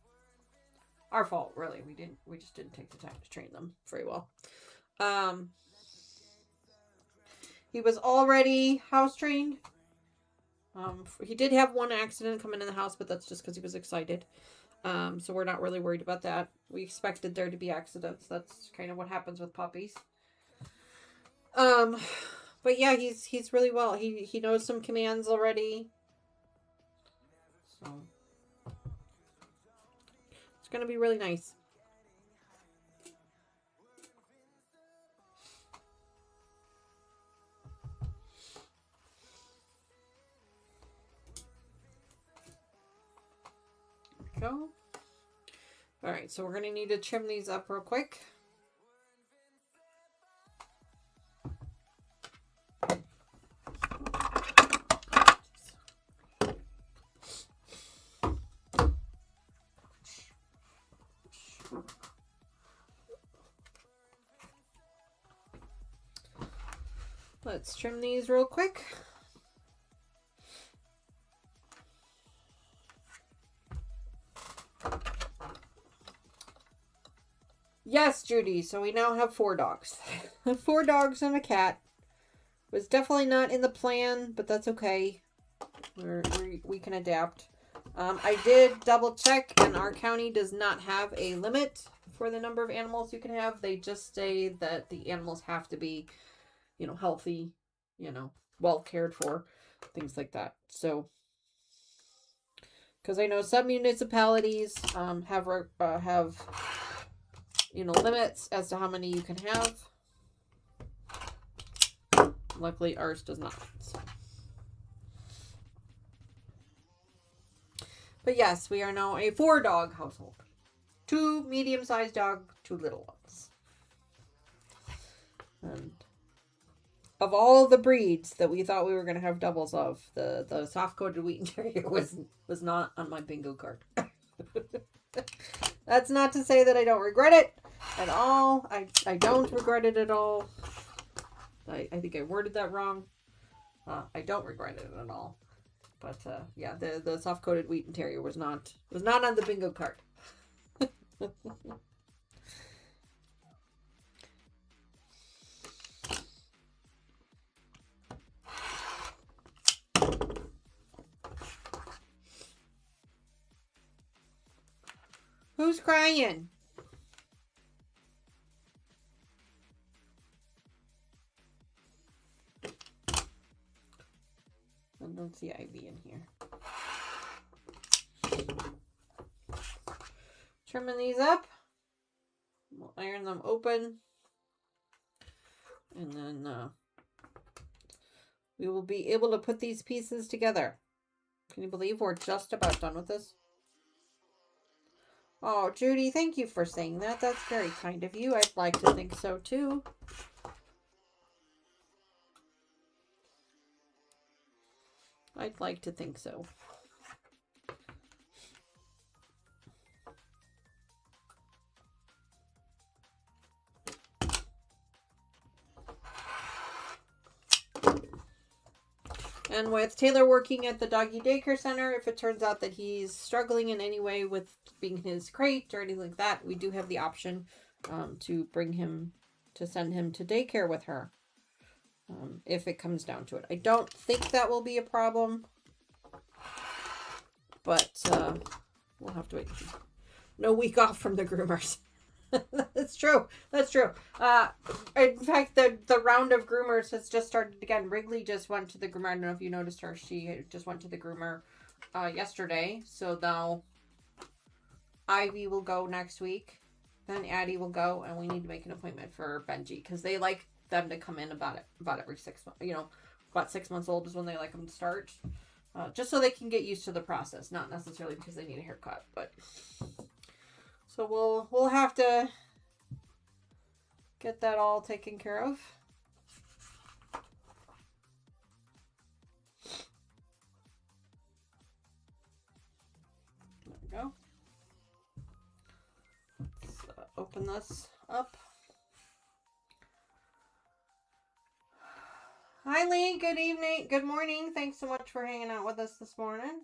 S2: Our fault, really. We just didn't take the time to train them very well. He was already house trained. He did have one accident come into the house, but that's just because he was excited. So we're not really worried about that. We expected there to be accidents. That's kind of what happens with puppies. But yeah, he's really well. He knows some commands already. So it's gonna be really nice. Go. All right, so we're going to need to trim these up real quick. Let's trim these real quick. Yes, Judy. So we now have 4 dogs. 4 dogs and a cat. Was definitely not in the plan, but that's okay. We can adapt. I did double check, and our county does not have a limit for the number of animals you can have. They just say that the animals have to be, you know, healthy, you know, well cared for, things like that. So, because I know some municipalities have you know, limits as to how many you can have. Luckily, ours does not. So. But yes, we are now a 4-dog household. 2 medium-sized dogs, 2 little ones. And of all the breeds that we thought we were going to have doubles of, the soft-coated Wheaten Terrier was not on my bingo card. That's not to say that I don't regret it at all. I don't regret it at all. I think I worded that wrong. I don't regret it at all. But yeah, the soft-coated Wheaten Terrier was not on the bingo card. Who's crying? I don't see Ivy in here. Trimming these up. We'll iron them open. And then we will be able to put these pieces together. Can you believe we're just about done with this? Oh, Judy, thank you for saying that. That's very kind of you. I'd like to think so too. I'd like to think so. And with Taylor working at the doggy daycare center, if it turns out that he's struggling in any way with being in his crate or anything like that, we do have the option to send him to daycare with her. If it comes down to it. I don't think that will be a problem. But we'll have to wait and see. No week off from the groomers. That's true. That's true. In fact, the round of groomers has just started again. Wrigley just went to the groomer. I don't know if you noticed her. She just went to the groomer yesterday. So now Ivy will go next week. Then Addie will go, and we need to make an appointment for Benji because they like them to come in about every 6 months. You know, about 6 months old is when they like them to start. Just so they can get used to the process, not necessarily because they need a haircut, but. So we'll have to get that all taken care of. There we go. Let's open this up. Hi Lee, good evening, good morning. Thanks so much for hanging out with us this morning.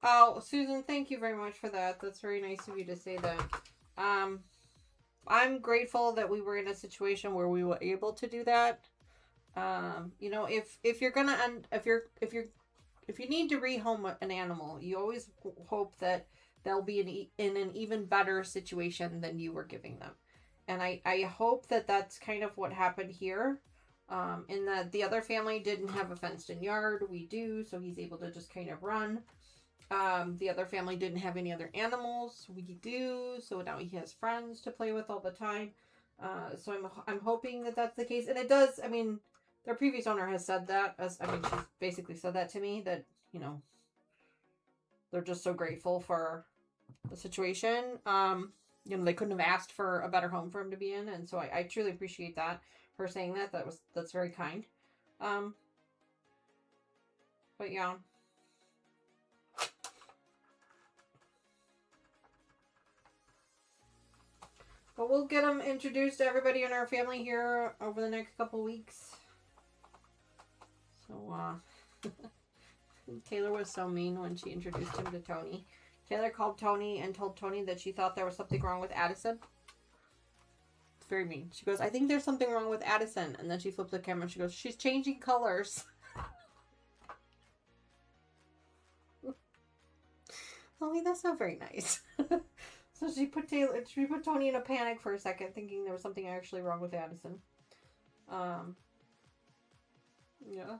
S2: Oh, Susan, thank you very much for that. That's very nice of you to say that. I'm grateful that we were in a situation where we were able to do that. You know, if you're gonna if you need to rehome an animal, you always hope that they'll be in an even better situation than you were giving them. And I hope that that's kind of what happened here. In that the other family didn't have a fenced in yard. We do, so he's able to just kind of run. The other family didn't have any other animals. We do, so now he has friends to play with all the time. So I'm hoping that that's the case, and it does. I mean, their previous owner has said that. She's basically said that to me, that you know, they're just so grateful for the situation. You know, they couldn't have asked for a better home for him to be in, and so I truly appreciate that. Her saying that that's very kind. But yeah. But we'll get them introduced to everybody in our family here over the next couple weeks. So, Taylor was so mean when she introduced him to Tony. Taylor called Tony and told Tony that she thought there was something wrong with Addison. It's very mean. She goes, I think there's something wrong with Addison. And then she flips the camera and she goes, she's changing colors. Oh, that's not very nice. So she put Tony in a panic for a second, thinking there was something actually wrong with Addison. Yeah.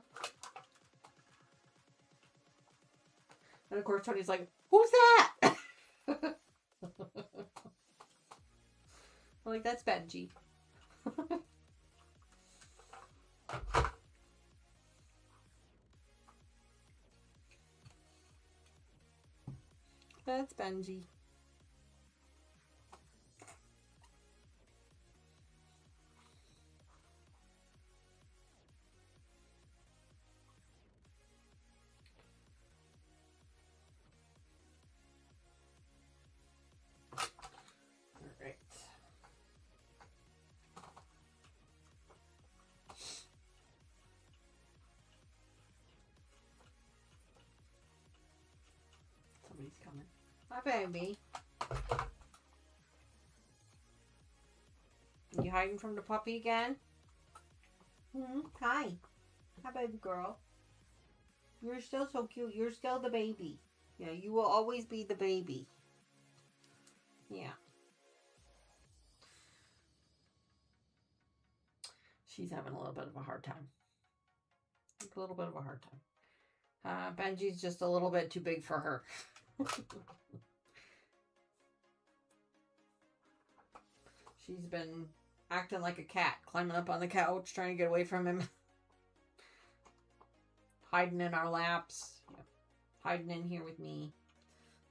S2: And of course Tony's like, who's that? I'm like, that's Benji. That's Benji. Alright. Somebody's coming. Hi, baby. You hiding from the puppy again? Hi. Hi, baby girl. You're still so cute. You're still the baby. Yeah, you will always be the baby. Yeah. She's having a little bit of a hard time. A little bit of a hard time. Benji's just a little bit too big for her. She's been acting like a cat, climbing up on the couch, trying to get away from him. Hiding in our laps. Yeah. Hiding in here with me.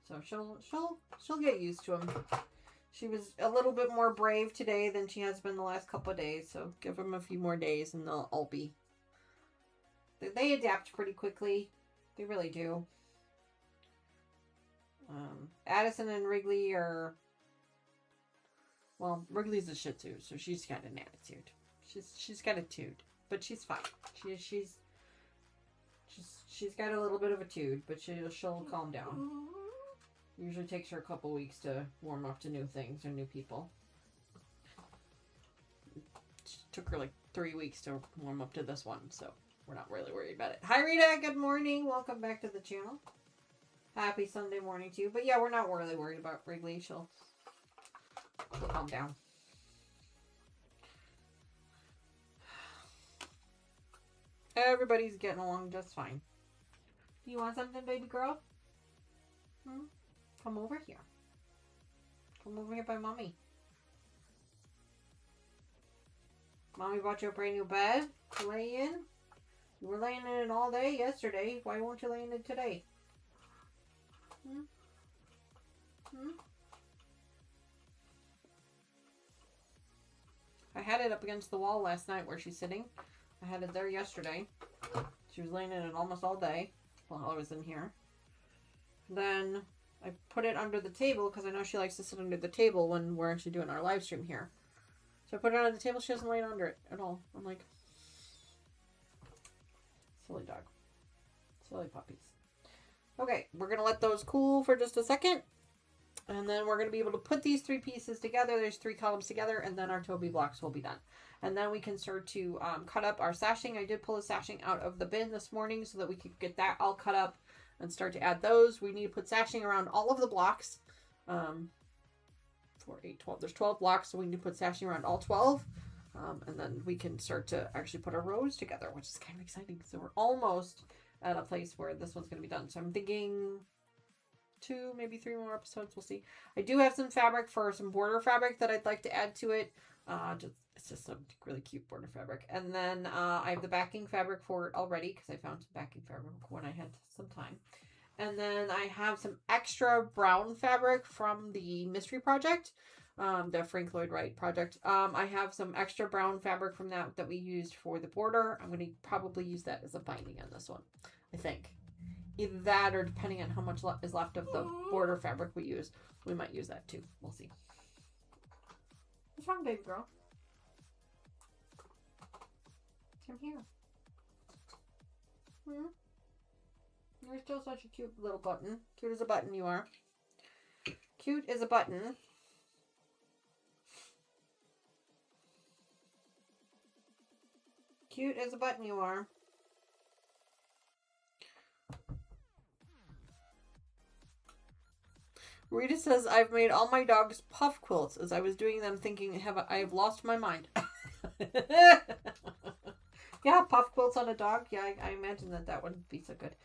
S2: So she'll get used to him. She was a little bit more brave today than she has been the last couple of days. So give them a few more days and they'll all be. They adapt pretty quickly. They really do. Addison and Wrigley are... Well, Wrigley's a Shih Tzu, so she's got an attitude. She's got a tude, but she's fine. She's got a little bit of a tude, but she'll calm down. Usually takes her a couple weeks to warm up to new things or new people. It took her like 3 weeks to warm up to this one, so we're not really worried about it. Hi Rita, good morning. Welcome back to the channel. Happy Sunday morning to you. But yeah, we're not really worried about Wrigley. She'll calm down. Everybody's getting along just fine. Do you want something, baby girl? Come over here. Come over here by mommy. Mommy bought you a brand new bed to lay in. You were laying in it all day yesterday. Why won't you lay in it today? I had it up against the wall last night where she's sitting. I had it there yesterday. She was laying in it almost all day while I was in here. Then I put it under the table because I know she likes to sit under the table when we're actually doing our live stream here. So I put it under the table. She doesn't lay under it at all. I'm like, silly dog. Silly puppies. Okay, we're going to let those cool for just a second. And then we're going to be able to put these 3 pieces together. There's 3 columns together, and then our Toby blocks will be done. And then we can start to cut up our sashing. I did pull the sashing out of the bin this morning so that we could get that all cut up and start to add those. We need to put sashing around all of the blocks. 4, 8, 12. There's 12 blocks, so we need to put sashing around all 12. And then we can start to actually put our rows together, which is kind of exciting. So we're almost at a place where this one's going to be done. So I'm thinking 2, maybe 3 more episodes. We'll see. I do have some fabric for some border fabric that I'd like to add to it. It's just some really cute border fabric. And then I have the backing fabric for it already because I found some backing fabric when I had some time. And then I have some extra brown fabric from the Mystery Project, the Frank Lloyd Wright project. I have some extra brown fabric from that we used for the border. I'm going to probably use that as a binding on this one, I think. Either that or depending on how much is left of the border fabric we use, we might use that too. We'll see. What's wrong, baby girl? Come here. You're still such a cute little button. Cute as a button you are. Cute as a button. Cute as a button you are. Rita says, I've made all my dogs puff quilts. As I was doing them thinking, I have lost my mind. Yeah, puff quilts on a dog. Yeah, I imagine that wouldn't be so good.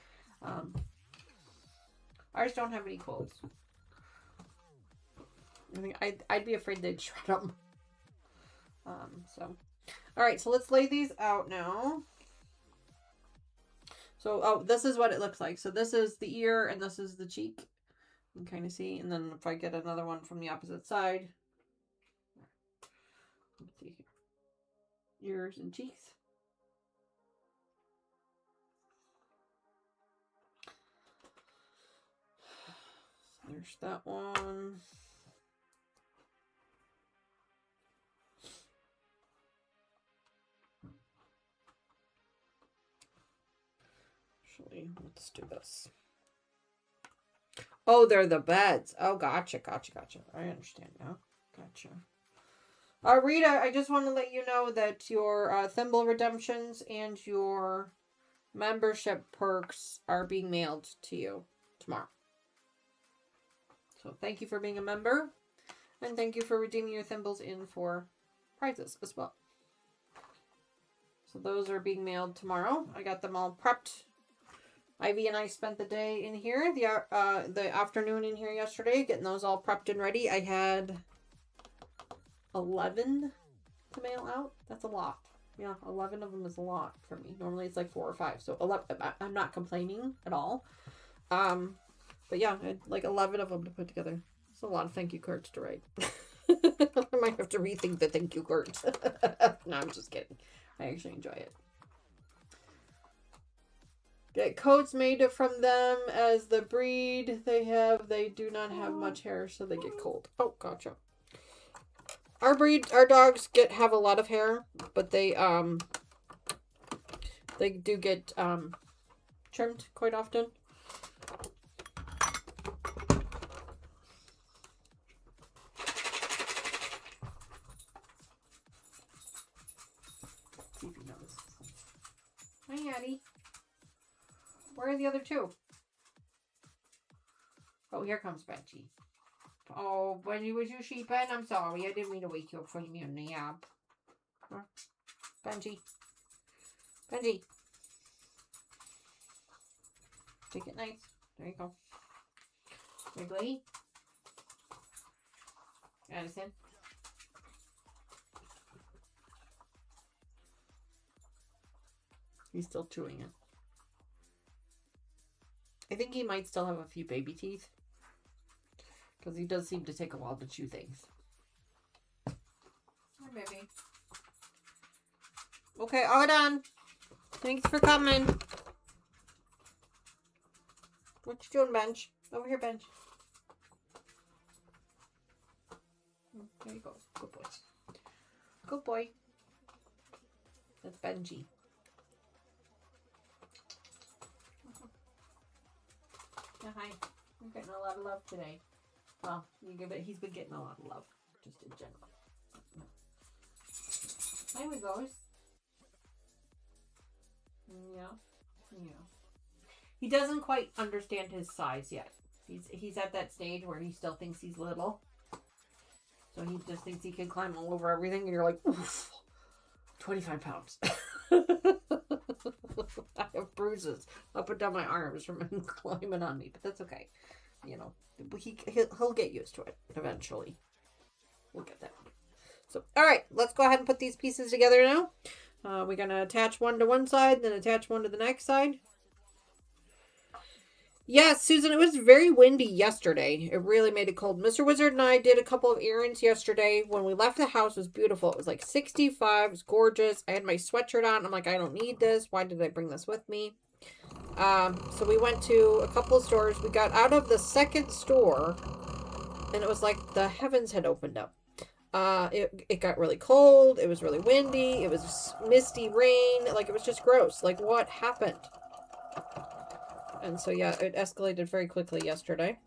S2: Ours don't have any quilts. I think I'd be afraid they'd shred them. So, all right. So let's lay these out now. So, oh, this is what it looks like. So this is the ear and this is the cheek. You can kind of see. And then if I get another one from the opposite side. Let's see here. Ears and cheeks. There's that one. Actually, let's do this. Oh, they're the beds. Oh, gotcha. I understand now. Gotcha. Rita, I just want to let you know that your thimble redemptions and your membership perks are being mailed to you tomorrow. So thank you for being a member. And thank you for redeeming your thimbles in for prizes as well. So those are being mailed tomorrow. I got them all prepped. Ivy and I spent the day in here, the afternoon in here yesterday, getting those all prepped and ready. I had 11 to mail out. That's a lot. Yeah, 11 of them is a lot for me. Normally it's like 4 or 5. So 11, I'm not complaining at all. But yeah, I had like 11 of them to put together. It's a lot of thank you cards to write. I might have to rethink the thank you cards. No, I'm just kidding. I actually enjoy it. Get coats made from them as the breed they have. They do not have much hair, so they get cold. Oh, gotcha. Our dogs have a lot of hair, but they do get trimmed quite often. Let's see if you notice. Hi, Addie. Where are the other two? Oh, here comes Benji. Oh, Benji, was you sleeping? I'm sorry. I didn't mean to wake you up for me on the nap. Benji. Benji. Take it nice. There you go. Wrigley. Addison. He's still chewing it. I think he might still have a few baby teeth. Because he does seem to take a while to chew things. Hi, baby. Okay, all done. Thanks for coming. What you doing, Bench? Over here, Bench. There you go. Good boy. Good boy. That's Benji. Yeah, hi. You're getting a lot of love today. Well, he's been getting a lot of love, just in general. There we go. Yeah. He doesn't quite understand his size yet. He's at that stage where he still thinks he's little. So he just thinks he can climb all over everything, and you're like, oof, 25 pounds. I have bruises up and down my arms from him climbing on me, but that's okay. You know, he'll get used to it eventually. We'll get there. So, all right, let's go ahead and put these pieces together now. We're going to attach one to one side, then attach one to the next side. Yes, Susan, it was very windy yesterday. It really made it cold. Mr. Wizard and I did a couple of errands yesterday. When we left the house, it was beautiful. It was like 65. It was gorgeous. I had my sweatshirt on. I'm like, I don't need this. Why did I bring this with me? So we went to a couple of stores. We got out of the second store, and it was like the heavens had opened up. It got really cold. It was really windy. It was misty rain. Like, it was just gross. Like, what happened? And so, yeah, it escalated very quickly yesterday.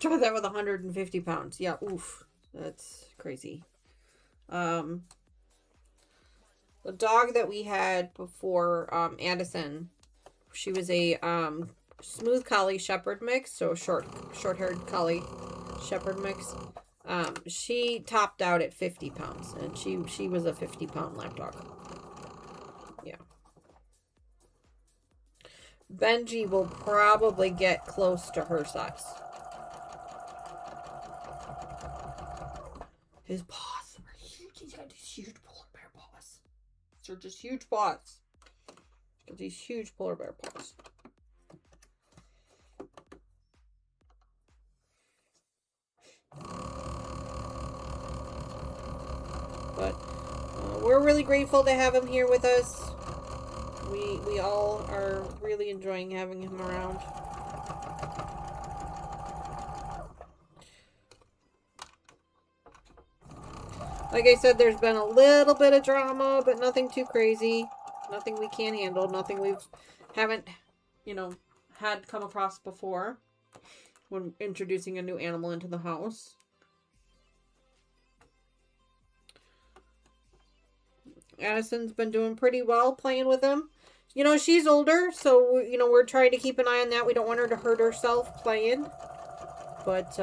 S2: Try that with 150 pounds. Yeah, oof. That's crazy. The dog that we had before Addison, she was a smooth collie shepherd mix, so short-haired collie shepherd mix. She topped out at 50 pounds, and she was a 50-pound lap dog. Yeah. Benji will probably get close to her size. His paws are huge. He's got these huge polar bear paws. They're just huge paws. He's got these huge polar bear paws. But we're really grateful to have him here with us. We all are really enjoying having him around. Like I said, there's been a little bit of drama, but nothing too crazy. Nothing we can't handle. Nothing haven't, had come across before when introducing a new animal into the house. Addison's been doing pretty well playing with him. She's older, so, we're trying to keep an eye on that. We don't want her to hurt herself playing. But,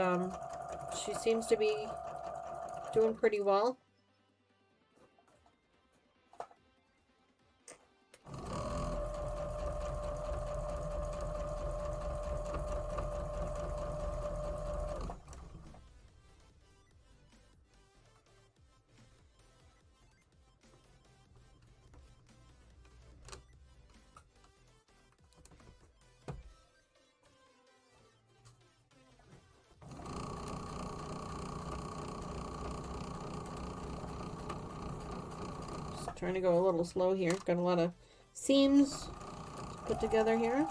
S2: she seems to be doing pretty well. Trying to go a little slow here. Got a lot of seams put together here.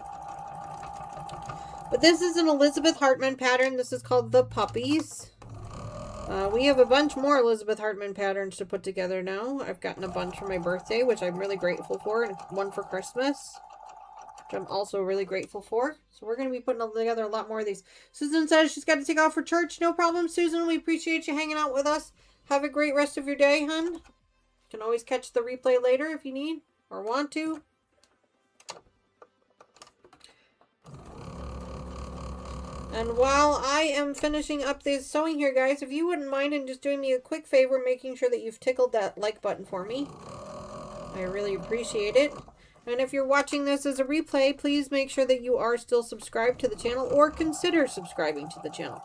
S2: But this is an Elizabeth Hartman pattern. This is called the Puppies. We have a bunch more Elizabeth Hartman patterns to put together now. I've gotten a bunch for my birthday, which I'm really grateful for, and one for Christmas, which I'm also really grateful for. So we're going to be putting together a lot more of these. Susan says she's got to take off for church. No problem, Susan. We appreciate you hanging out with us. Have a great rest of your day, hun. You can always catch the replay later if you need or want to. And while I am finishing up this sewing here, guys, if you wouldn't mind and just doing me a quick favor, making sure that you've tickled that like button for me. I really appreciate it. And if you're watching this as a replay, please make sure that you are still subscribed to the channel or consider subscribing to the channel.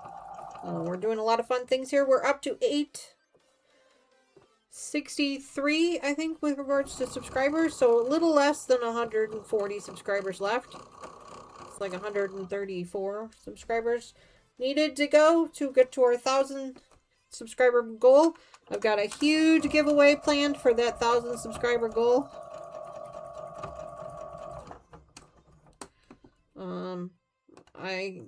S2: We're doing a lot of fun things here. We're up to 863, I think, with regards to subscribers. So a little less than 140 subscribers left. It's like 134 subscribers needed to go to get to our 1,000 subscriber goal. I've got a huge giveaway planned for that 1,000 subscriber goal. I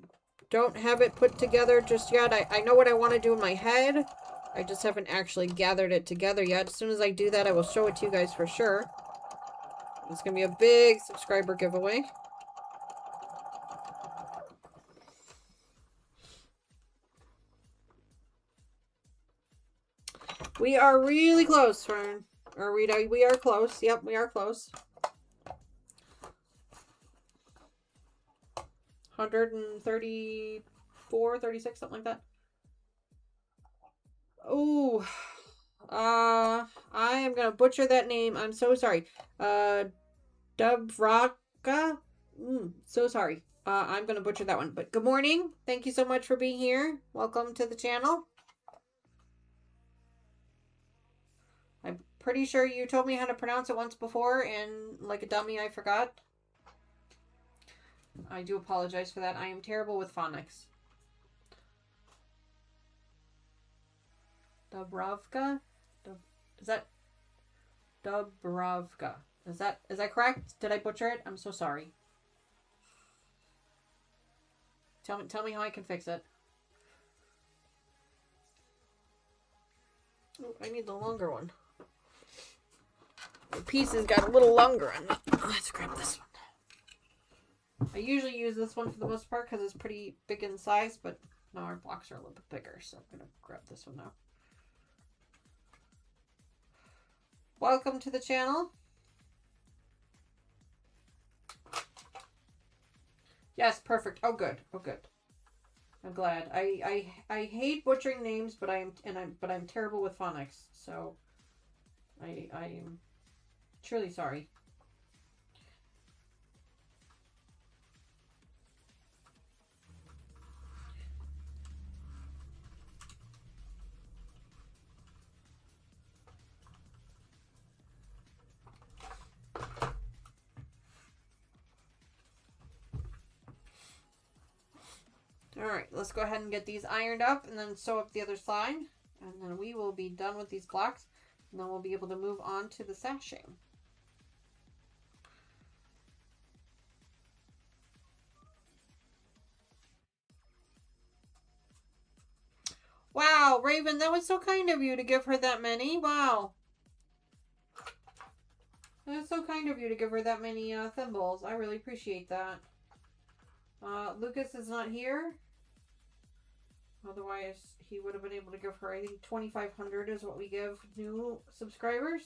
S2: don't have it put together just yet. I know what I want to do in my head. I just haven't actually gathered it together yet. As soon as I do that, I will show it to you guys for sure. It's going to be a big subscriber giveaway. We are really close, Fern. Or Rita, we are close. Yep, we are close. 134, 36, something like that. Oh, I am going to butcher that name. I'm so sorry. Dubraka? So sorry. I'm going to butcher that one. But good morning. Thank you so much for being here. Welcome to the channel. I'm pretty sure you told me how to pronounce it once before, and like a dummy, I forgot. I do apologize for that. I am terrible with phonics. Dubrovka? Is that Dubrovka? Is that correct? Did I butcher it? I'm so sorry. Tell me how I can fix it. Oh, I need the longer one. The pieces got a little longer on it. Let's grab this one. I usually use this one for the most part because it's pretty big in size, but No, our blocks are a little bit bigger, so I'm going to grab this one now. Welcome to the channel. Yes, perfect. Oh, good. Oh, good. I'm glad. I hate butchering names, but I'm terrible with phonics, so I'm truly sorry. Alright, let's go ahead and get these ironed up and then sew up the other side. And then we will be done with these blocks. And then we'll be able to move on to the sashing. Wow, Raven, that was so kind of you to give her that many. Wow. That was so kind of you to give her that many thimbles. I really appreciate that. Lucas is not here. Otherwise, he would have been able to give her, I think, 2,500 is what we give new subscribers.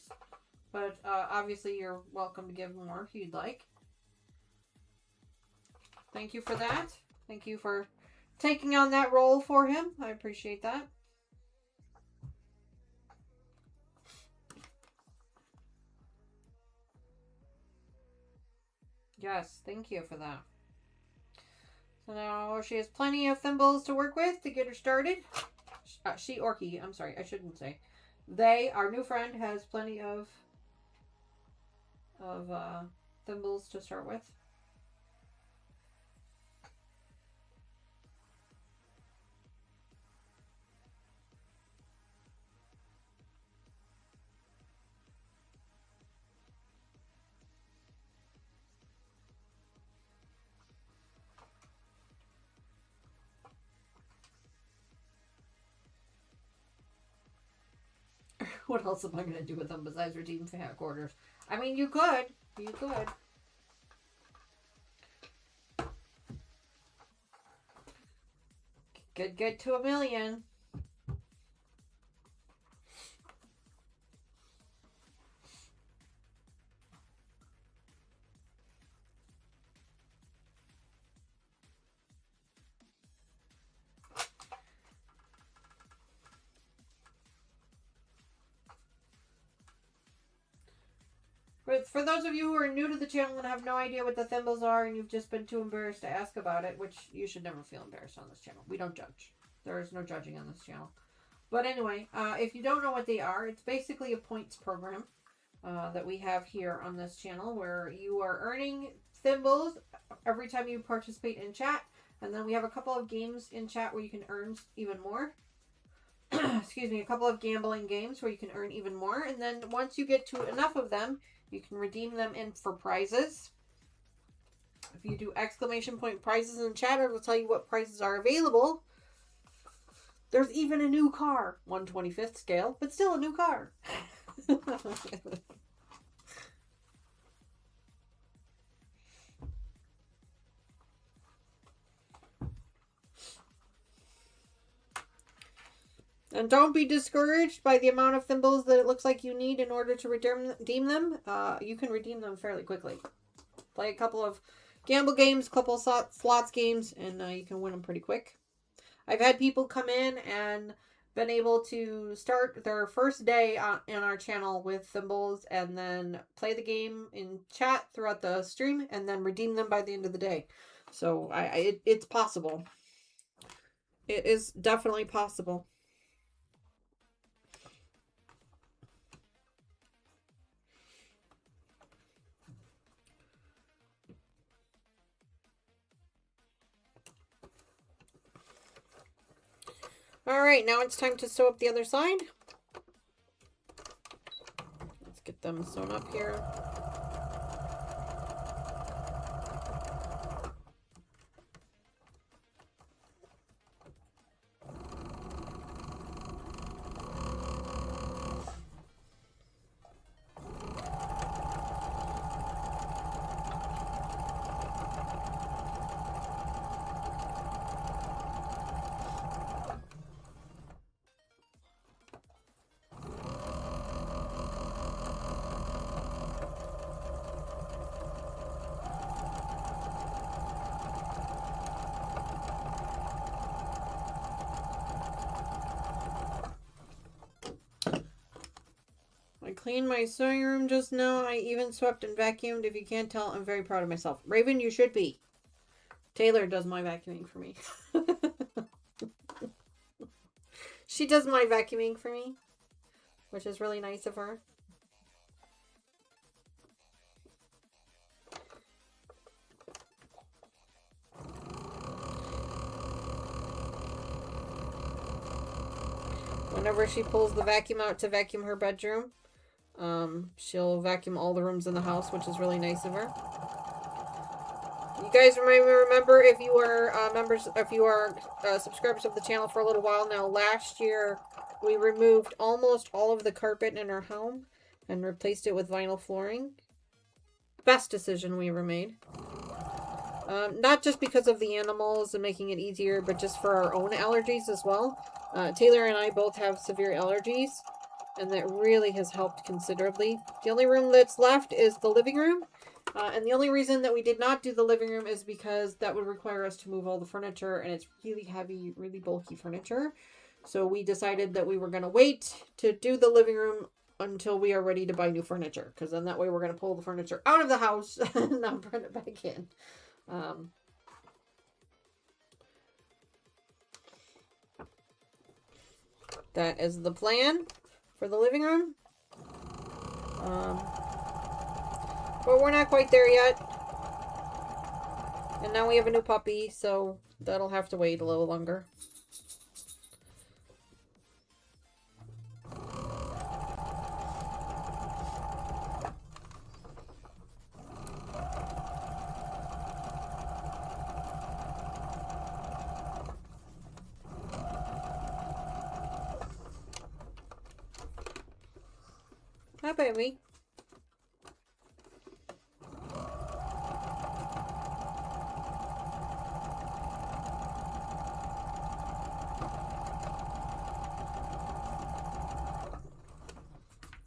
S2: But obviously, you're welcome to give more if you'd like. Thank you for that. Thank you for taking on that role for him. I appreciate that. Yes, thank you for that. So now she has plenty of thimbles to work with to get her started. She or he, I'm sorry, I shouldn't say. They, our new friend, has plenty of thimbles to start with. What else am I going to do with them besides redeem hack orders? I mean, you could. You could. Could get to 1 million. For those of you who are new to the channel and have no idea what the thimbles are and you've just been too embarrassed to ask about it, which you should never feel embarrassed on this channel. We don't judge. There is no judging on this channel. But anyway, if you don't know what they are, it's basically a points program that we have here on this channel where you are earning thimbles every time you participate in chat. And then we have a couple of games in chat where you can earn even more. Excuse me, a couple of gambling games where you can earn even more. And then once you get to enough of them, you can redeem them in for prizes. If you do exclamation point prizes in chat, it'll tell you what prizes are available. There's even a new car. 1/25th scale, but still a new car. And don't be discouraged by the amount of thimbles that it looks like you need in order to redeem them. You can redeem them fairly quickly. Play a couple of gamble games, a couple of slots games, and you can win them pretty quick. I've had people come in and been able to start their first day in our channel with thimbles and then play the game in chat throughout the stream and then redeem them by the end of the day. So it's possible. It is definitely possible. Alright, now it's time to sew up the other side. Let's get them sewn up here. cleaned my sewing room just now. I even swept and vacuumed. If you can't tell, I'm very proud of myself. Raven, you should be. Taylor does my vacuuming for me. She does my vacuuming for me, which is really nice of her. Whenever she pulls the vacuum out to vacuum her bedroom, she'll vacuum all the rooms in the house, which is really nice of her. You guys remember if you are members, if you are subscribers of the channel for a little while now, last year we removed almost all of the carpet in our home and replaced it with vinyl flooring. Best decision we ever made. Not just because of the animals and making it easier, but just for our own allergies as well. Taylor and I both have severe allergies, and that really has helped considerably. The only room that's left is the living room. And the only reason that we did not do the living room is because that would require us to move all the furniture, and it's really heavy, really bulky furniture. So we decided that we were going to wait to do the living room until we are ready to buy new furniture, because then that way we're going to pull the furniture out of the house and not bring it back in. That is the plan for the living room. But we're not quite there yet. And now we have a new puppy, so that'll have to wait a little longer. Hi, baby.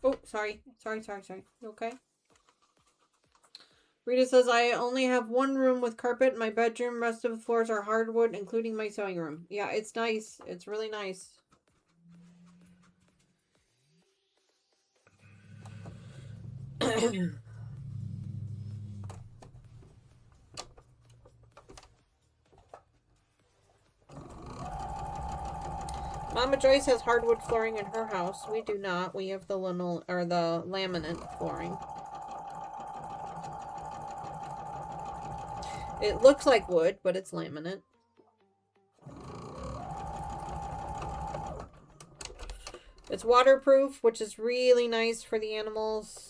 S2: Oh, sorry. Sorry. You okay? Rita says, I only have one room with carpet in my bedroom. Rest of the floors are hardwood, including my sewing room. Yeah, it's nice. It's really nice. Mama Joyce has hardwood flooring in her house. We do not. We have the the laminate flooring. It looks like wood, but it's laminate. It's waterproof, which is really nice for the animals.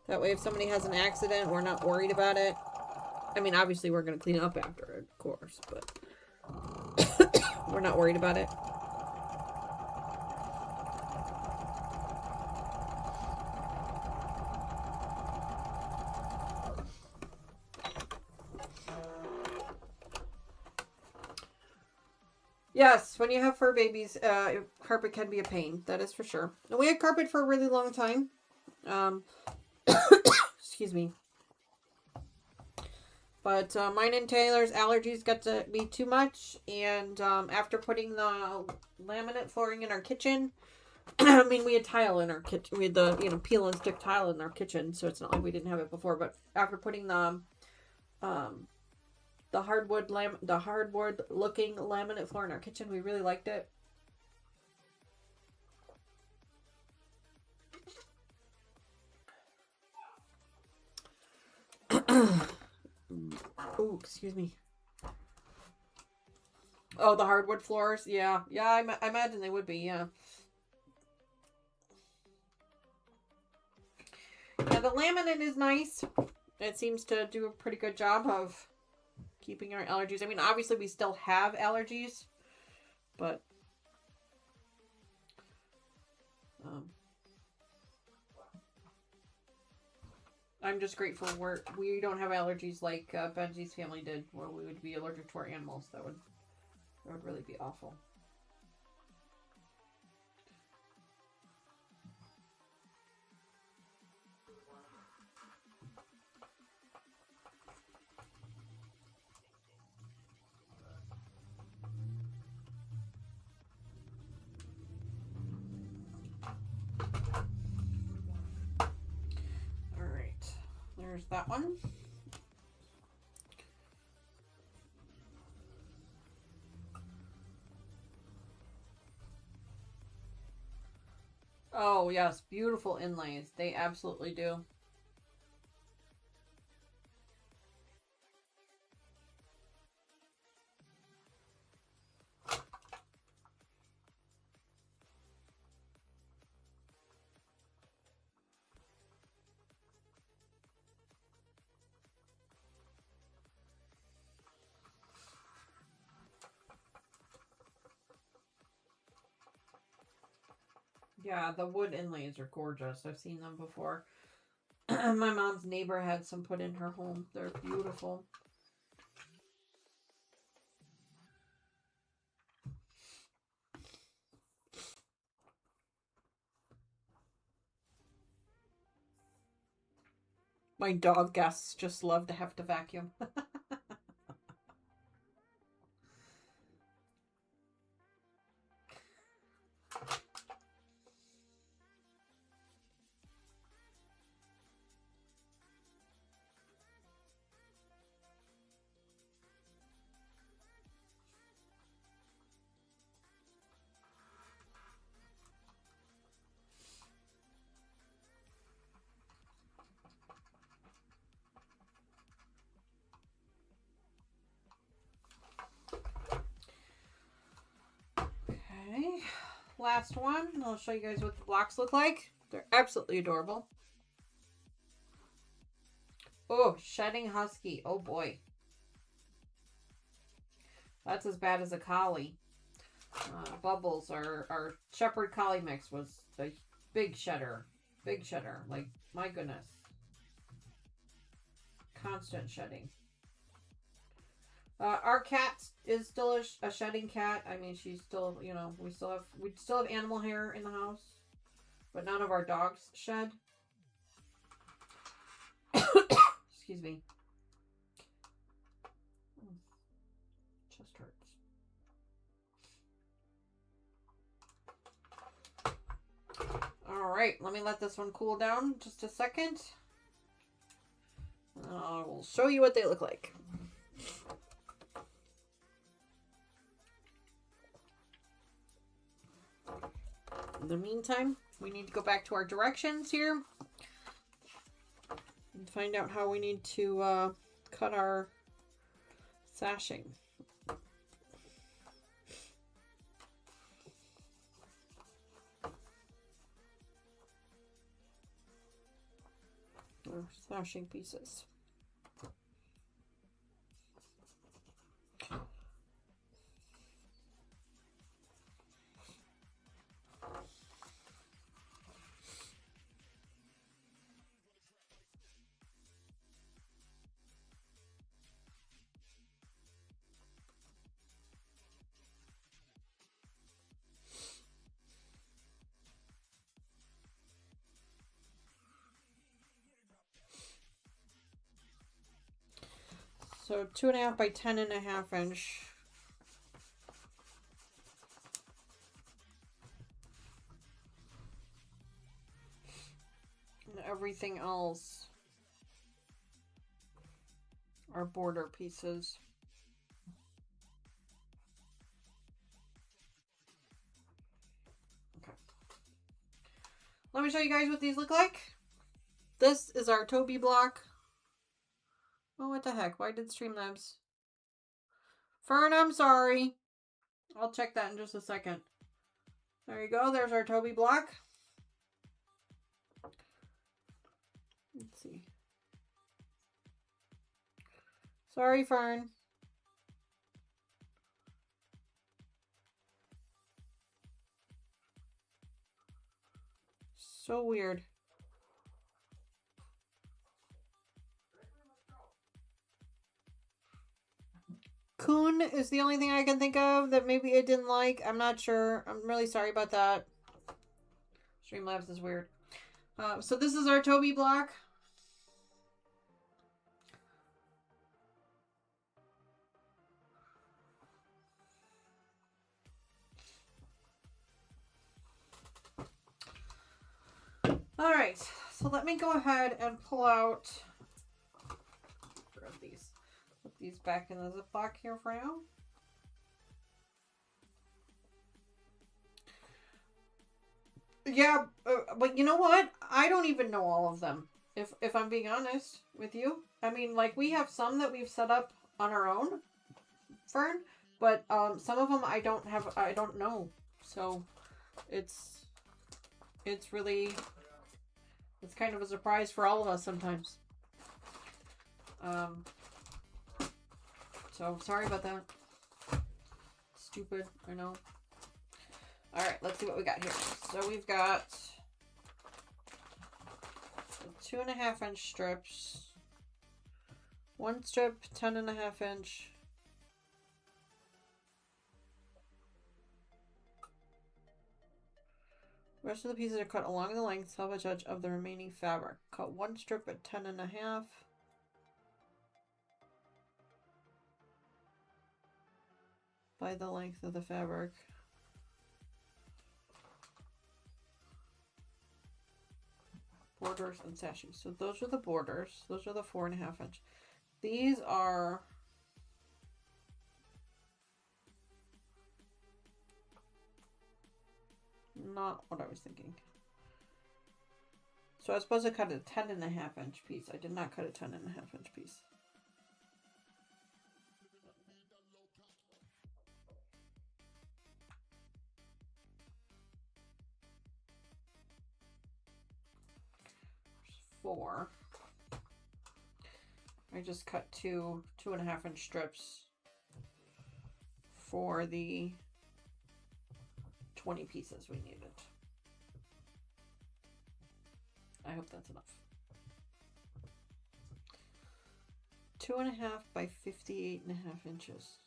S2: That way if somebody has an accident, we're not worried about it. I mean, obviously we're going to clean up after it, of course, but we're not worried about it. Yes, when you have fur babies, carpet can be a pain. That is for sure. And we had carpet for a really long time. Excuse me. But mine and Taylor's allergies got to be too much. And after putting the laminate flooring in our kitchen, I mean, we had tile in our kitchen. We had the, peel and stick tile in our kitchen. So it's not like we didn't have it before. But after putting the hardwood looking laminate floor in our kitchen, we really liked it. Oh, excuse me. Oh, the hardwood floors. Yeah, I imagine they would be. Yeah. Now the laminate is nice. It seems to do a pretty good job of keeping our allergies. I mean, obviously we still have allergies, but I'm just grateful we don't have allergies like Benji's family did, where we would be allergic to our animals. That would really be awful. There's that one. Oh, yes. Beautiful inlays. They absolutely do. Yeah, the wood inlays are gorgeous. I've seen them before. My mom's neighbor had some put in her home. They're beautiful. My dog guests just love to have to vacuum. Okay, last one. I'll show you guys what the blocks look like. They're absolutely adorable. Oh, shedding husky. Oh boy. That's as bad as a collie. Bubbles, our shepherd collie mix was a big shedder. Big shedder. Like, my goodness. Constant shedding. Our cat is still a shedding cat. I mean, she's still, you know, we still have animal hair in the house, but none of our dogs shed. Excuse me. Chest hurts. All right, let me let this one cool down just a second. I will show you what they look like. In the meantime, we need to go back to our directions here and find out how we need to cut our sashing. Or sashing pieces. So 2.5 by 10.5 inch. And everything else are border pieces. Okay. Let me show you guys what these look like. This is our Toby block. Oh, what the heck? Why did Streamlabs? Fern, I'm sorry. I'll check that in just a second. There you go. There's our Toby block. Let's see. Sorry, Fern. So weird. Coon is the only thing I can think of that maybe it didn't like. I'm not sure. I'm really sorry about that. Streamlabs is weird. So this is our Toby block. All right, so let me go ahead and pull out these back in the Ziploc here for now. Yeah, but you know what? I don't even know all of them. If I'm being honest with you, I mean, like, we have some that we've set up on our own, Fern, but some of them I don't know. So it's really, it's kind of a surprise for all of us sometimes. So sorry about that. Stupid, I know. All right, let's see what we got here. So we've got 2.5 inch strips. One strip, 10.5 inch. The rest of the pieces are cut along the length, selvage edge of the remaining fabric. Cut one strip at 10.5. By the length of the fabric. Borders and sashing. So those are the borders. Those are the 4.5 inch. These are not what I was thinking. So I was supposed to cut a 10.5 inch piece. I did not cut a 10.5 inch piece. Four. I just cut 2.5 inch strips for the 20 pieces we needed. I hope that's enough. 2.5 by 58.5 inches.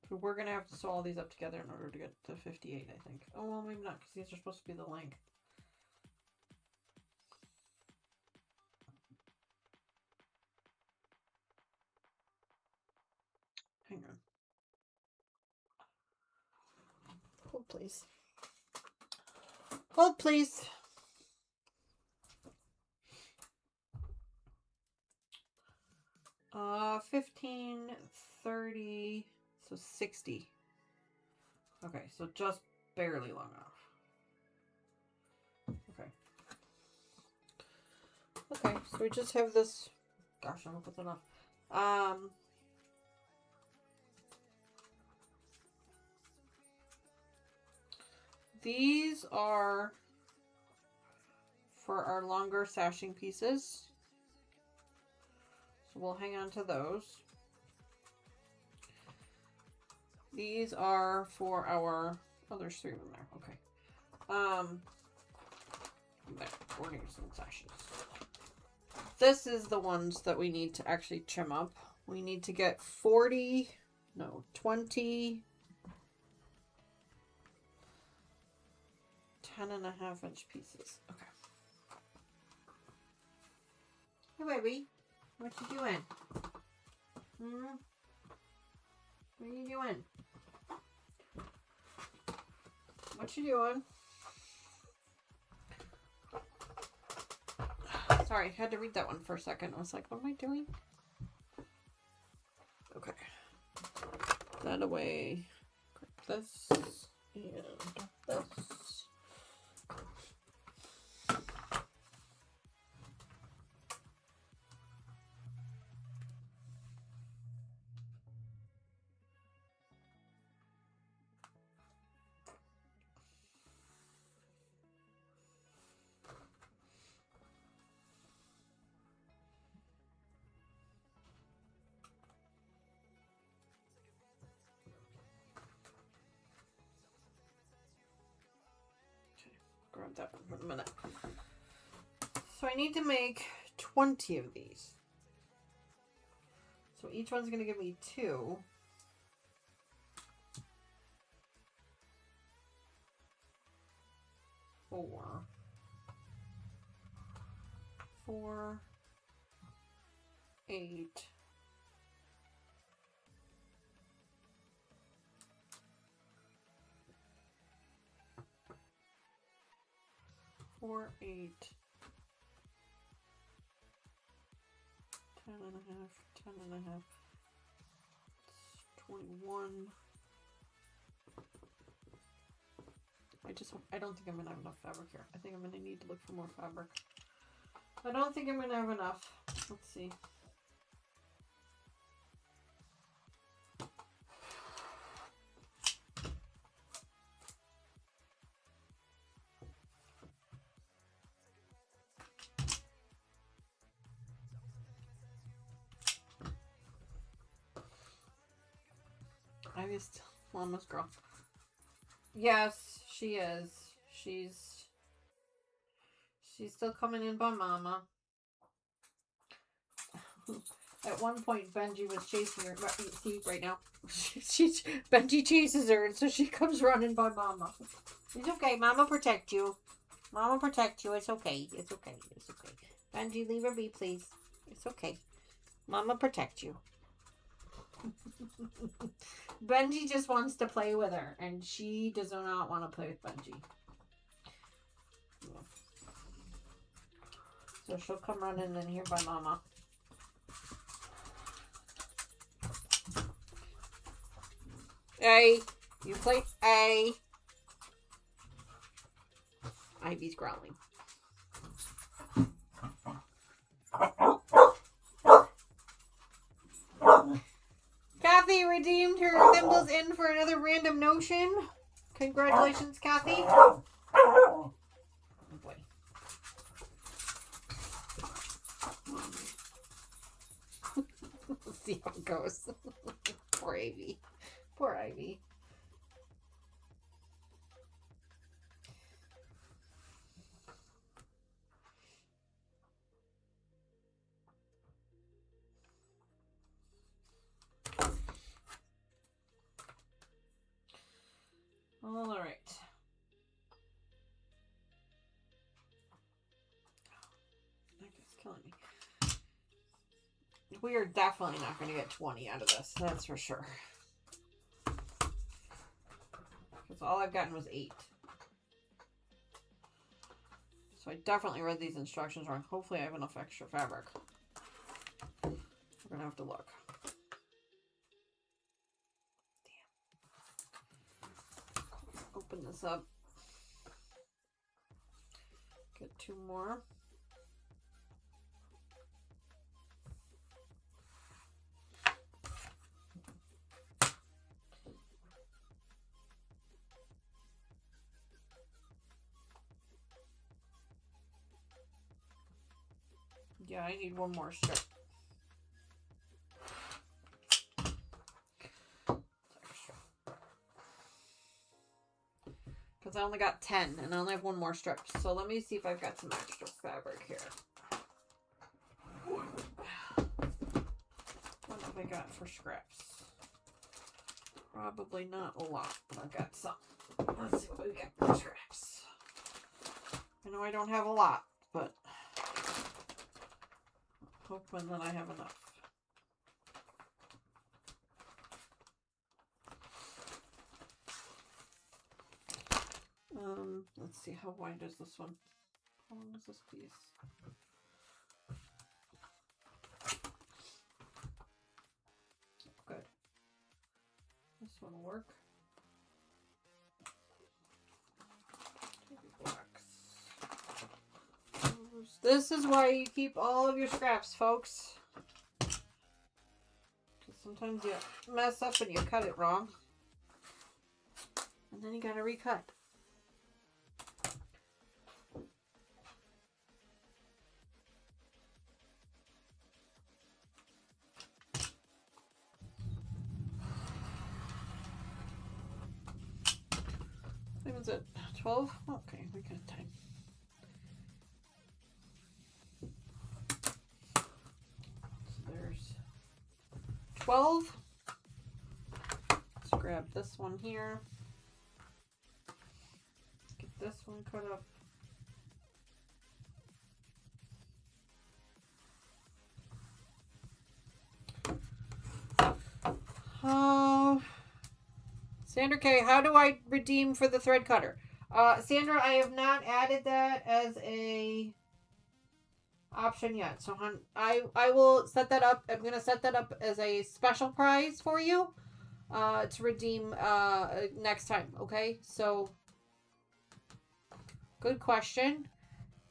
S2: So we're gonna have to sew all these up together in order to get to 58, I think. Oh, well, maybe not, because these are supposed to be the length. Hang on. Hold, please. Hold, please. Uh, 15, 30, so 60. Okay, so just barely long enough. Okay. Okay, so we just have this. Gosh, I hope it's enough. These are for our longer sashing pieces. So we'll hang on to those. These are for our, oh, there's 3 of them there. Okay. There, borders and sashes. This is the ones that we need to actually trim up. We need to get 20, 10.5 inch pieces. Okay. Hey, baby. What you doing? What are you doing? What you doing? Sorry, I had to read that one for a second. I was like, what am I doing? Okay. Put that away. Grab this and this. Grab that one for a minute. So I need to make 20 of these. So each one's going to give me 2. 4. 4. 8. 12. 4, 8, 10 and a half, 10 and a half, 21. I don't think I'm gonna have enough fabric here. I think I'm gonna need to look for more fabric. I don't think I'm gonna have enough. Let's see. Ivy's mama's girl. Yes, she is. She's still coming in by mama. At one point, Benji was chasing her. See, right now, Benji chases her, and so she comes running by mama. It's okay. Mama protect you. Mama protect you. It's okay. It's okay. It's okay. Benji, leave her be, please. It's okay. Mama protect you. Benji just wants to play with her, and she does not want to play with Benji. So she'll come running in here by mama. Hey, you play. Hey. Ivy's growling. Kathy redeemed her thimbles in for another random notion. Congratulations, Kathy. Oh boy. Let's see how it goes. Poor Ivy. Poor Ivy. All right. That guy's killing me. We are definitely not going to get 20 out of this. That's for sure. Because all I've gotten was 8. So I definitely read these instructions wrong. Hopefully I have enough extra fabric. We're going to have to look. Open this up. Get 2 more. Yeah, I need 1 more strip. Because I only got 10 and I only have 1 more strip. So let me see if I've got some extra fabric here. What have I got for scraps? Probably not a lot, but I've got some. Let's see what we got for scraps. I know I don't have a lot, but hoping that I have enough. Let's see, how wide is this one? How long is this piece? Good. This one will work. This is why you keep all of your scraps, folks. Because sometimes you mess up and you cut it wrong. And then you gotta recut. What was it? 12? Okay, we got time. So there's 12. Let's grab this one here. Get this one cut up. Sandra K, how do I redeem for the thread cutter? Sandra, I have not added that as a option yet. So, hon, I will set that up. I'm going to set that up as a special prize for you to redeem next time. Okay? So, good question.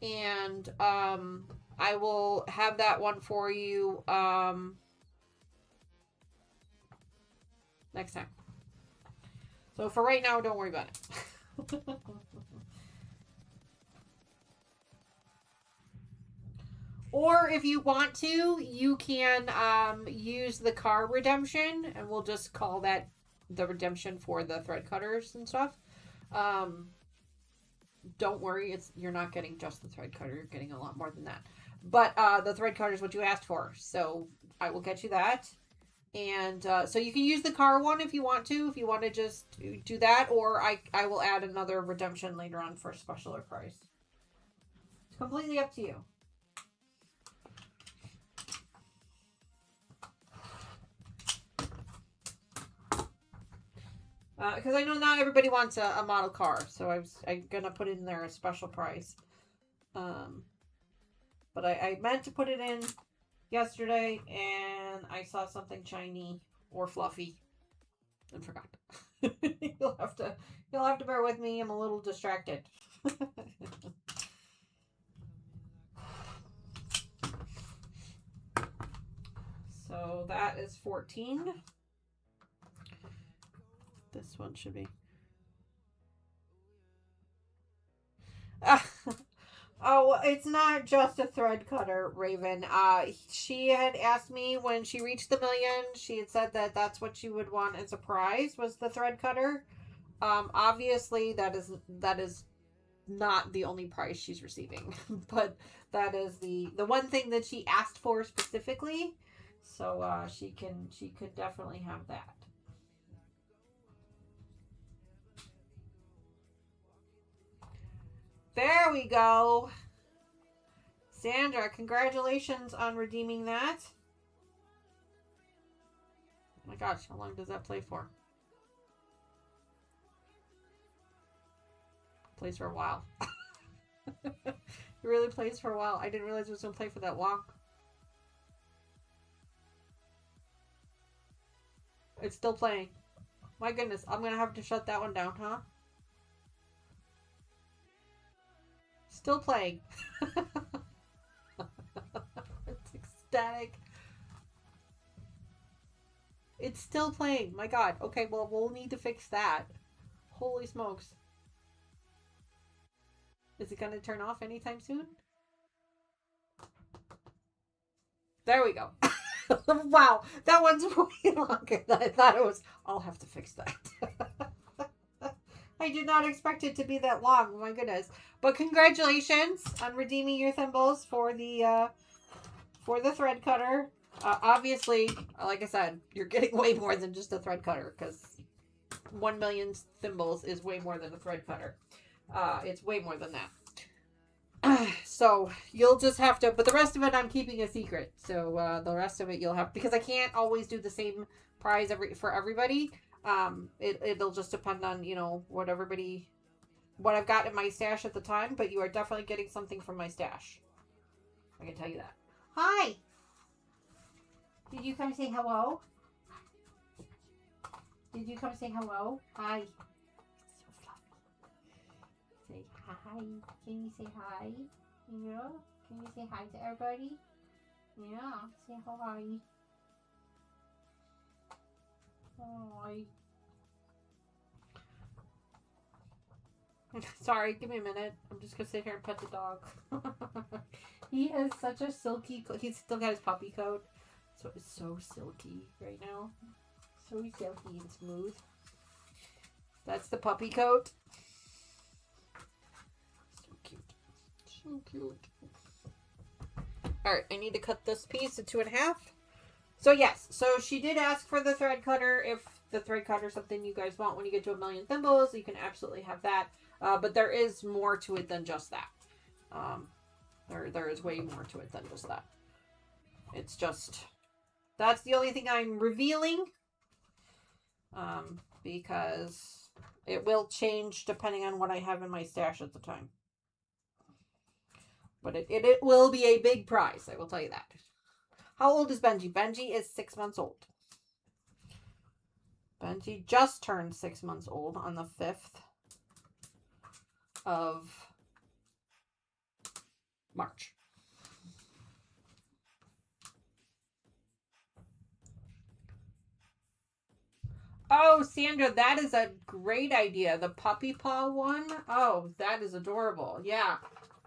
S2: And I will have that one for you next time. So, for right now, don't worry about it. Or if you want to, you can use the car redemption, and we'll just call that the redemption for the thread cutters and stuff. Don't worry, you're not getting just the thread cutter. You're getting a lot more than that. But the thread cutter is what you asked for, so I will get you that. And so you can use the car one if you want to. If you want to just do that, or I will add another redemption later on for a special price. It's completely up to you. Because I know not everybody wants a model car, so I'm gonna put in there a special price. But I meant to put it in yesterday, and I saw something shiny or fluffy and forgot. You'll have to bear with me. I'm a little distracted. So that is 14. This one should be. Oh, it's not just a thread cutter, Raven. She had asked me when she reached the 1 million. She had said that that's what she would want as a prize, was the thread cutter. Obviously that is not the only prize she's receiving, but that is the one thing that she asked for specifically. So she could definitely have that. There we go. Sandra, congratulations on redeeming that. Oh my gosh, how long does that play for? Plays for a while. It really plays for a while. I didn't realize it was going to play for that long. It's still playing. My goodness, I'm going to have to shut that one down, huh? Still playing. It's ecstatic. It's still playing. My God. Okay, well, we'll need to fix that. Holy smokes. Is it going to turn off anytime soon? There we go. Wow, that one's way longer than I thought it was. I'll have to fix that. I did not expect it to be that long. My goodness. But congratulations on redeeming your thimbles for the thread cutter. Obviously, like I said, you're getting way more than just a thread cutter, because 1 million thimbles is way more than a thread cutter. It's way more than that. So you'll just have to, but the rest of it I'm keeping a secret. So the rest of it you'll have, because I can't always do the same prize for everybody. It'll just depend on, what I've got in my stash at the time, but you are definitely getting something from my stash. I can tell you that. Hi! Did you come say hello? Did you come say hello? Hi. So fluffy. Say hi. Can you say hi? Yeah? Can you say hi to everybody? Yeah. Say hi. Hi. Sorry, give me a minute. I'm just gonna sit here and pet the dog. He has such a silky coat. He's still got his puppy coat, so it's so silky right now. So silky and smooth. That's the puppy coat. So cute. So cute. Alright, I need to cut this piece to 2.5. So yes, so she did ask for the thread cutter. If the thread cutter is something you guys want when you get to 1 million thimbles, you can absolutely have that. But there is more to it than just that. There is way more to it than just that. It's just, that's the only thing I'm revealing. Because It will change depending on what I have in my stash at the time. But it will be a big prize, I will tell you that. How old is Benji? Benji is 6 months old. Benji just turned 6 months old on the 5th of March. Oh, Sandra, that is a great idea. The puppy paw one. Oh, that is adorable. Yeah.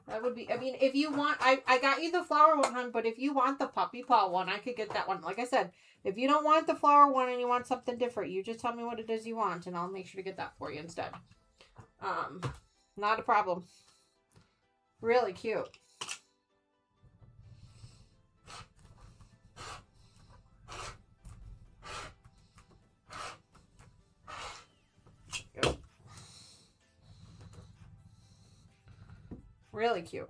S2: That would be, I mean, if you want, I got you the flower one, hon, but if you want the puppy paw one, I could get that one. Like I said, if you don't want the flower one and you want something different, you just tell me what it is you want, and I'll make sure to get that for you instead. Not a problem. Really cute. Really cute.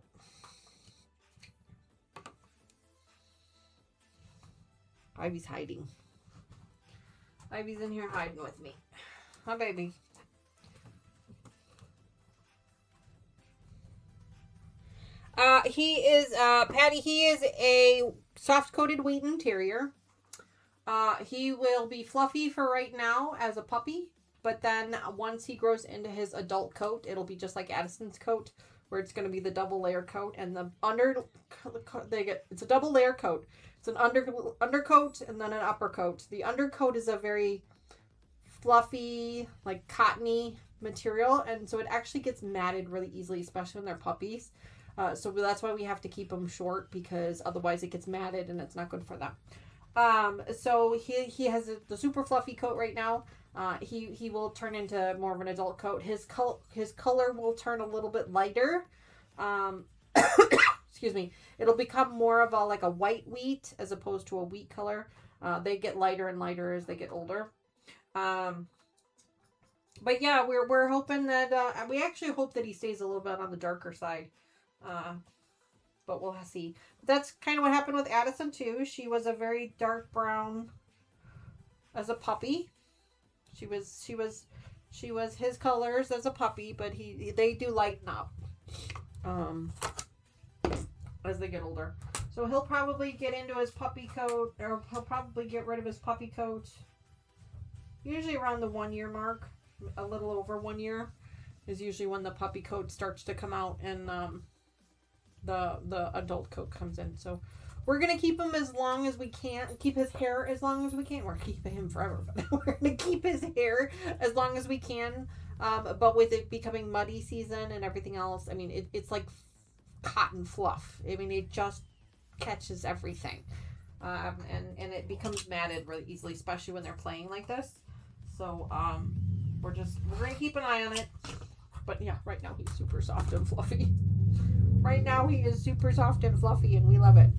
S2: Ivy's hiding. Ivy's in here hiding with me. Hi, baby. He is, Patty, he is a soft-coated Wheaten Terrier. He will be fluffy for right now as a puppy, but then once he grows into his adult coat, it'll be just like Addison's coat, where it's going to be the double layer coat, and the it's a double layer coat. It's an undercoat and then an upper coat. The undercoat is a very fluffy, like cottony material, and so it actually gets matted really easily, especially when they're puppies. So that's why we have to keep them short, because otherwise it gets matted and it's not good for them. So he has the super fluffy coat right now. He will turn into more of an adult coat. His color will turn a little bit lighter. Excuse me. It'll become more of a like a white wheat as opposed to a wheat color. They get lighter and lighter as they get older. But yeah, we're hoping that we actually hope that he stays a little bit on the darker side. But we'll see. That's kind of what happened with Addison too. She was a very dark brown as a puppy. She was his colors as a puppy, but they do lighten up as they get older. So he'll probably get into his puppy coat, or he'll probably get rid of his puppy coat usually around the 1 year mark. A little over 1 year is usually when the puppy coat starts to come out, and the adult coat comes in. So we're gonna keep him as long as we can, keep his hair as long as we can. We're keeping him forever, but we're gonna keep his hair as long as we can. But with it becoming muddy season and everything else, I mean, it's like cotton fluff. I mean, it just catches everything, and it becomes matted really easily, especially when they're playing like this. So we're gonna keep an eye on it. But yeah, right now he's super soft and fluffy. Right now he is super soft and fluffy, and we love it.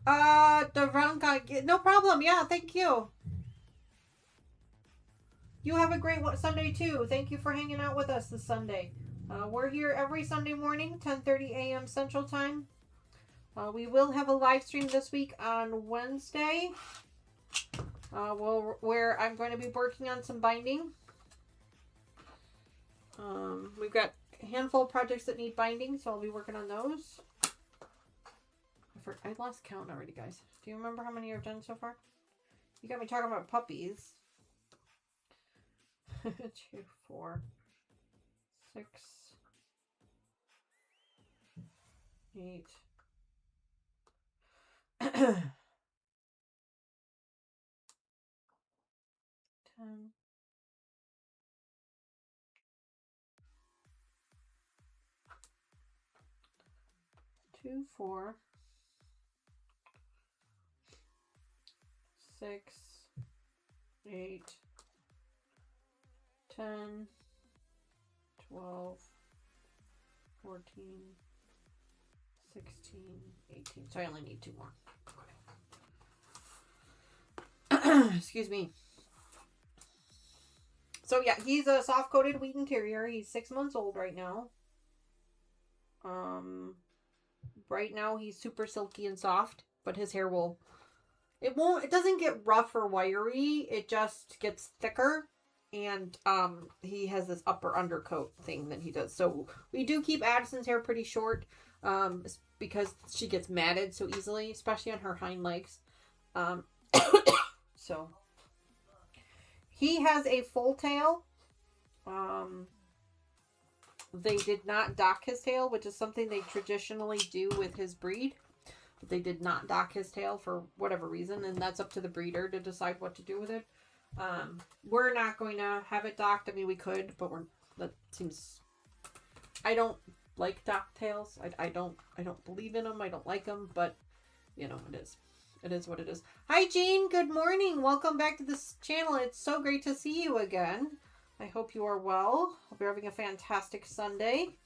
S2: Devranka, no problem. Yeah, thank you. You have a great Sunday too. Thank you for hanging out with us this Sunday. We're here every Sunday morning, 10:30 a.m. Central Time. We will have a live stream this week on Wednesday. Where I'm going to be working on some binding. We've got a handful of projects that need binding, so I'll be working on those. I lost count already, guys. Do you remember how many I've done so far? You got me talking about puppies. 2, 4, 6, 8. 10, 2, 4, 6, 8, 10, 12, 14, 16, 18. So I only need 2 more. Excuse me. So yeah, he's a soft-coated Wheaten Terrier. He's 6 months old right now. Right now he's super silky and soft, but his hair will it doesn't get rough or wiry. It just gets thicker. And he has this upper undercoat thing that he does. So we do keep Addison's hair pretty short because she gets matted so easily, especially on her hind legs. So he has a full tail. They did not dock his tail, which is something they traditionally do with his breed. But they did not dock his tail for whatever reason, and that's up to the breeder to decide what to do with it. We're not going to have it docked. I mean, we could, but that seems, I don't like docked tails. I don't believe in them. I don't like them, but you know, it is what it is. Hi, Jean. Good morning. Welcome back to this channel. It's so great to see you again. I hope you are well. Hope you're having a fantastic Sunday.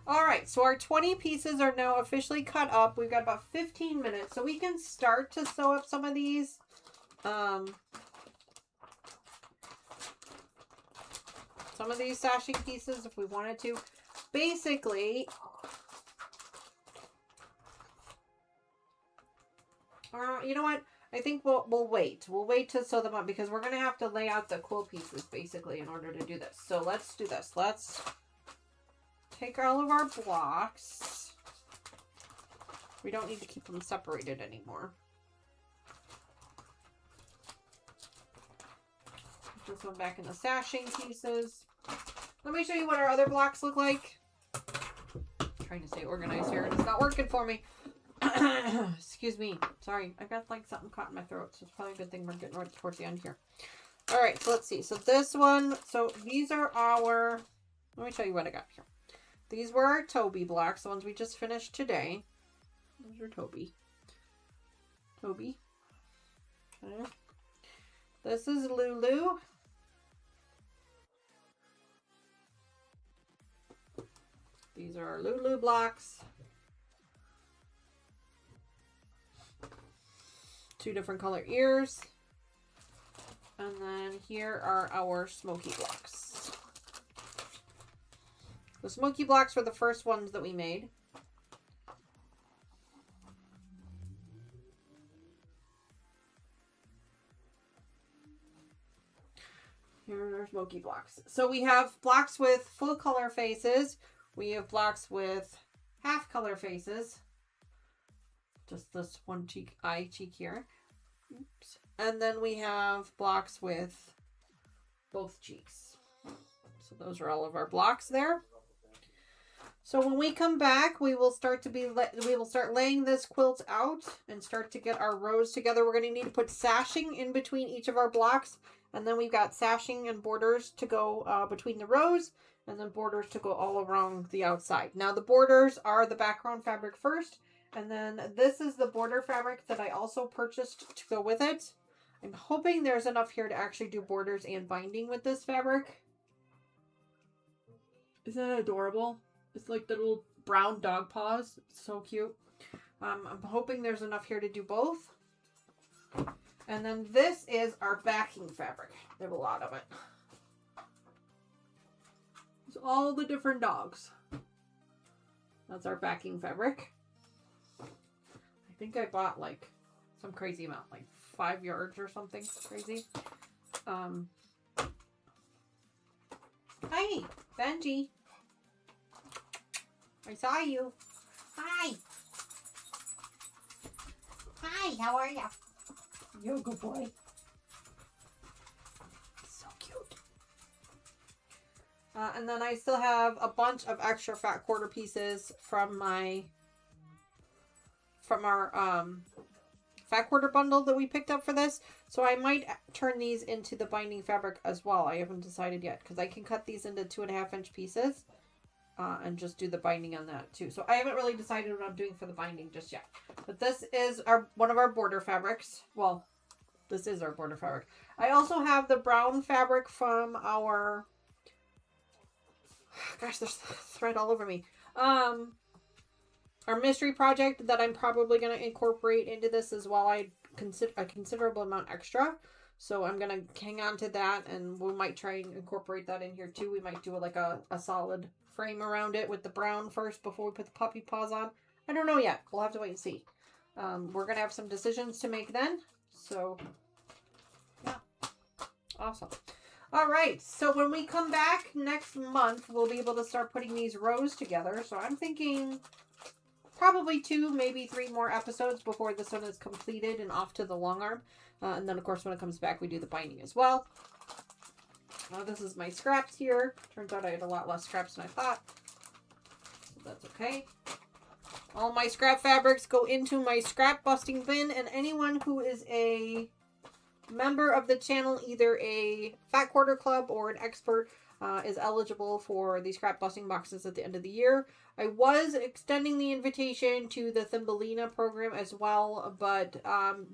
S2: All right, so our 20 pieces are now officially cut up. We've got about 15 minutes, so we can start to sew up some of these. Some of these sashing pieces if we wanted to. Basically, you know what? I think we'll wait. We'll wait to sew them up because we're going to have to lay out the quilt pieces basically in order to do this. So let's do this. Let's take all of our blocks. We don't need to keep them separated anymore. Put this one back in the sashing pieces. Let me show you what our other blocks look like. I'm trying to stay organized here and it's not working for me. Excuse me. Sorry. I've got like something caught in my throat, so it's probably a good thing we're getting right towards the end here. All right, so let's see. So this one, so these are our, let me show you what I got here. These were our Toby blocks, the ones we just finished today. Those are Toby. Okay. This is Lulu. These are our Lulu blocks. 2 different color ears. And then here are our Smoky blocks. The Smoky blocks were the first ones that we made. Here are our Smoky blocks. So we have blocks with full color faces. We have blocks with half color faces. Just this one eye cheek here. Oops. And then we have blocks with both cheeks. So those are all of our blocks there. So when we come back, we will start laying this quilt out and start to get our rows together. We're going to need to put sashing in between each of our blocks. And then we've got sashing and borders to go between the rows. And then borders to go all around the outside. Now the borders are the background fabric first. And then this is the border fabric that I also purchased to go with it. I'm hoping there's enough here to actually do borders and binding with this fabric. Isn't that adorable? It's like the little brown dog paws. It's so cute. I'm hoping there's enough here to do both. And then this is our backing fabric. They have a lot of it. It's all the different dogs. That's our backing fabric. I think I bought like some crazy amount, like 5 yards or something crazy. Hi, Benji. I saw you.
S3: Hi. Hi, how are you?
S2: You're a good boy. So cute. And then I still have a bunch of extra fat quarter pieces from our fat quarter bundle that we picked up for this. So I might turn these into the binding fabric as well. I haven't decided yet because I can cut these into 2.5-inch pieces. And just do the binding on that too. So I haven't really decided what I'm doing for the binding just yet. But this is one of our border fabrics. Well, this is our border fabric. I also have the brown fabric from our... Gosh, there's thread all over me. Our mystery project that I'm probably going to incorporate into this as well. I consider a considerable amount extra. So I'm going to hang on to that, and we might try and incorporate that in here too. We might do like a solid frame around it with the brown first before we put the puppy paws on. I don't know yet. We'll have to wait and see. We're going to have some decisions to make then. So, yeah. Awesome. All right. So when we come back next month, we'll be able to start putting these rows together. So I'm thinking probably 2, maybe 3 more episodes before this one is completed and off to the long arm. And then, of course, when it comes back, we do the binding as well. This is my scraps here. Turns out I had a lot less scraps than I thought. So that's okay. All my scrap fabrics go into my scrap busting bin, and anyone who is a member of the channel, either a Fat Quarter Club or an expert, is eligible for the scrap busting boxes at the end of the year. I was extending the invitation to the Thumbelina program as well, but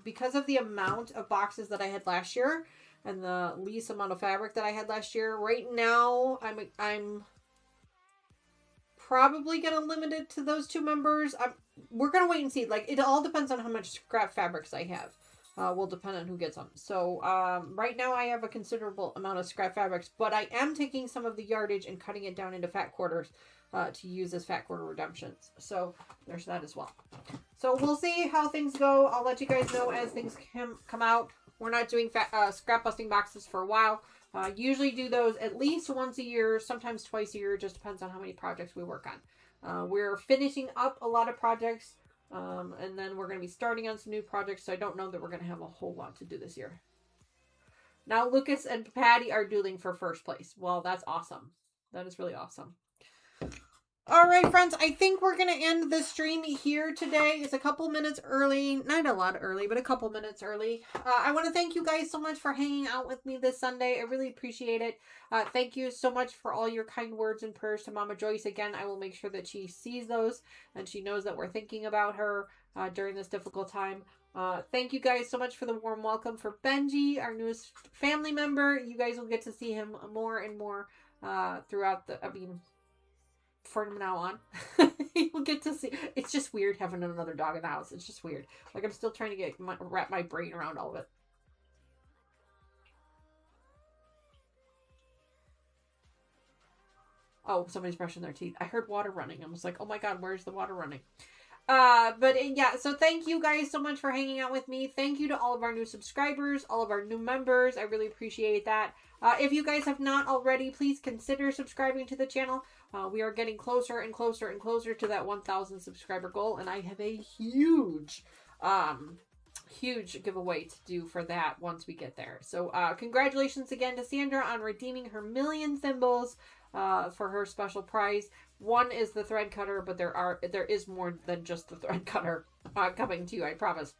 S2: because of the amount of boxes that I had last year and the least amount of fabric that I had last year, right now I'm probably going to limit it to those 2 members. We're going to wait and see. Like, it all depends on how much scrap fabrics I have. Will depend on who gets them. So, right now I have a considerable amount of scrap fabrics, but I am taking some of the yardage and cutting it down into fat quarters to use as fat quarter redemptions. So, there's that as well. So, we'll see how things go. I'll let you guys know as things come out. We're not doing scrap busting boxes for a while. Usually do those at least once a year, sometimes twice a year. Just depends on how many projects we work on. We're finishing up a lot of projects, and then we're going to be starting on some new projects, so I don't know that we're going to have a whole lot to do this year. Now, Lucas and Patty are dueling for first place. Well, that's awesome. That is really awesome. All right, friends, I think we're going to end the stream here today. It's a couple minutes early. Not a lot early, but a couple minutes early. I want to thank you guys so much for hanging out with me this Sunday. I really appreciate it. Thank you so much for all your kind words and prayers to Mama Joyce. Again, I will make sure that she sees those and she knows that we're thinking about her during this difficult time. Thank you guys so much for the warm welcome for Benji, our newest family member. You guys will get to see him more and more throughout from now on. You'll get to see. It's just weird having another dog in the house. It's just weird. Like, I'm still trying to wrap my brain around all of it. Oh, somebody's brushing their teeth. I heard water running. I was like, oh my god, where's the water running? Yeah, so thank you guys so much for hanging out with me. Thank you to all of our new subscribers, all of our new members. I really appreciate that. If you guys have not already, please consider subscribing to the channel. We are getting closer and closer and closer to that 1,000 subscriber goal, and I have a huge giveaway to do for that once we get there. So, congratulations again to Sandra on redeeming her 1,000,000 thimbles for her special prize. One is the thread cutter, but there is more than just the thread cutter coming to you, I promise.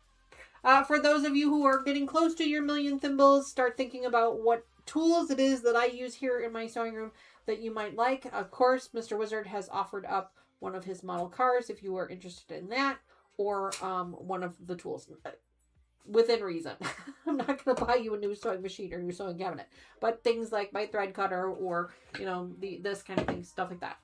S2: For those of you who are getting close to your 1,000,000 thimbles, start thinking about what tools it is that I use here in my sewing room that you might like. Of course, Mr. Wizard has offered up one of his model cars if you are interested in that, or one of the tools. Within reason. I'm not going to buy you a new sewing machine or new sewing cabinet, but things like my thread cutter or, this kind of thing, stuff like that.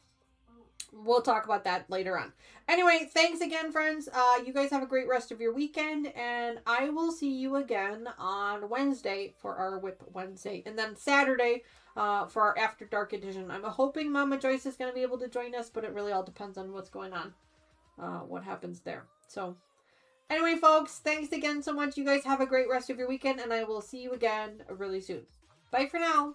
S2: We'll talk about that later on. Anyway, thanks again, friends. You guys have a great rest of your weekend, and I will see you again on Wednesday for our Whip Wednesday, and then Saturday for our After Dark edition. I'm hoping Mama Joyce is going to be able to join us, but it really all depends on what's going on, what happens there. So, anyway, folks, thanks again so much. You guys have a great rest of your weekend, and I will see you again really soon. Bye for now.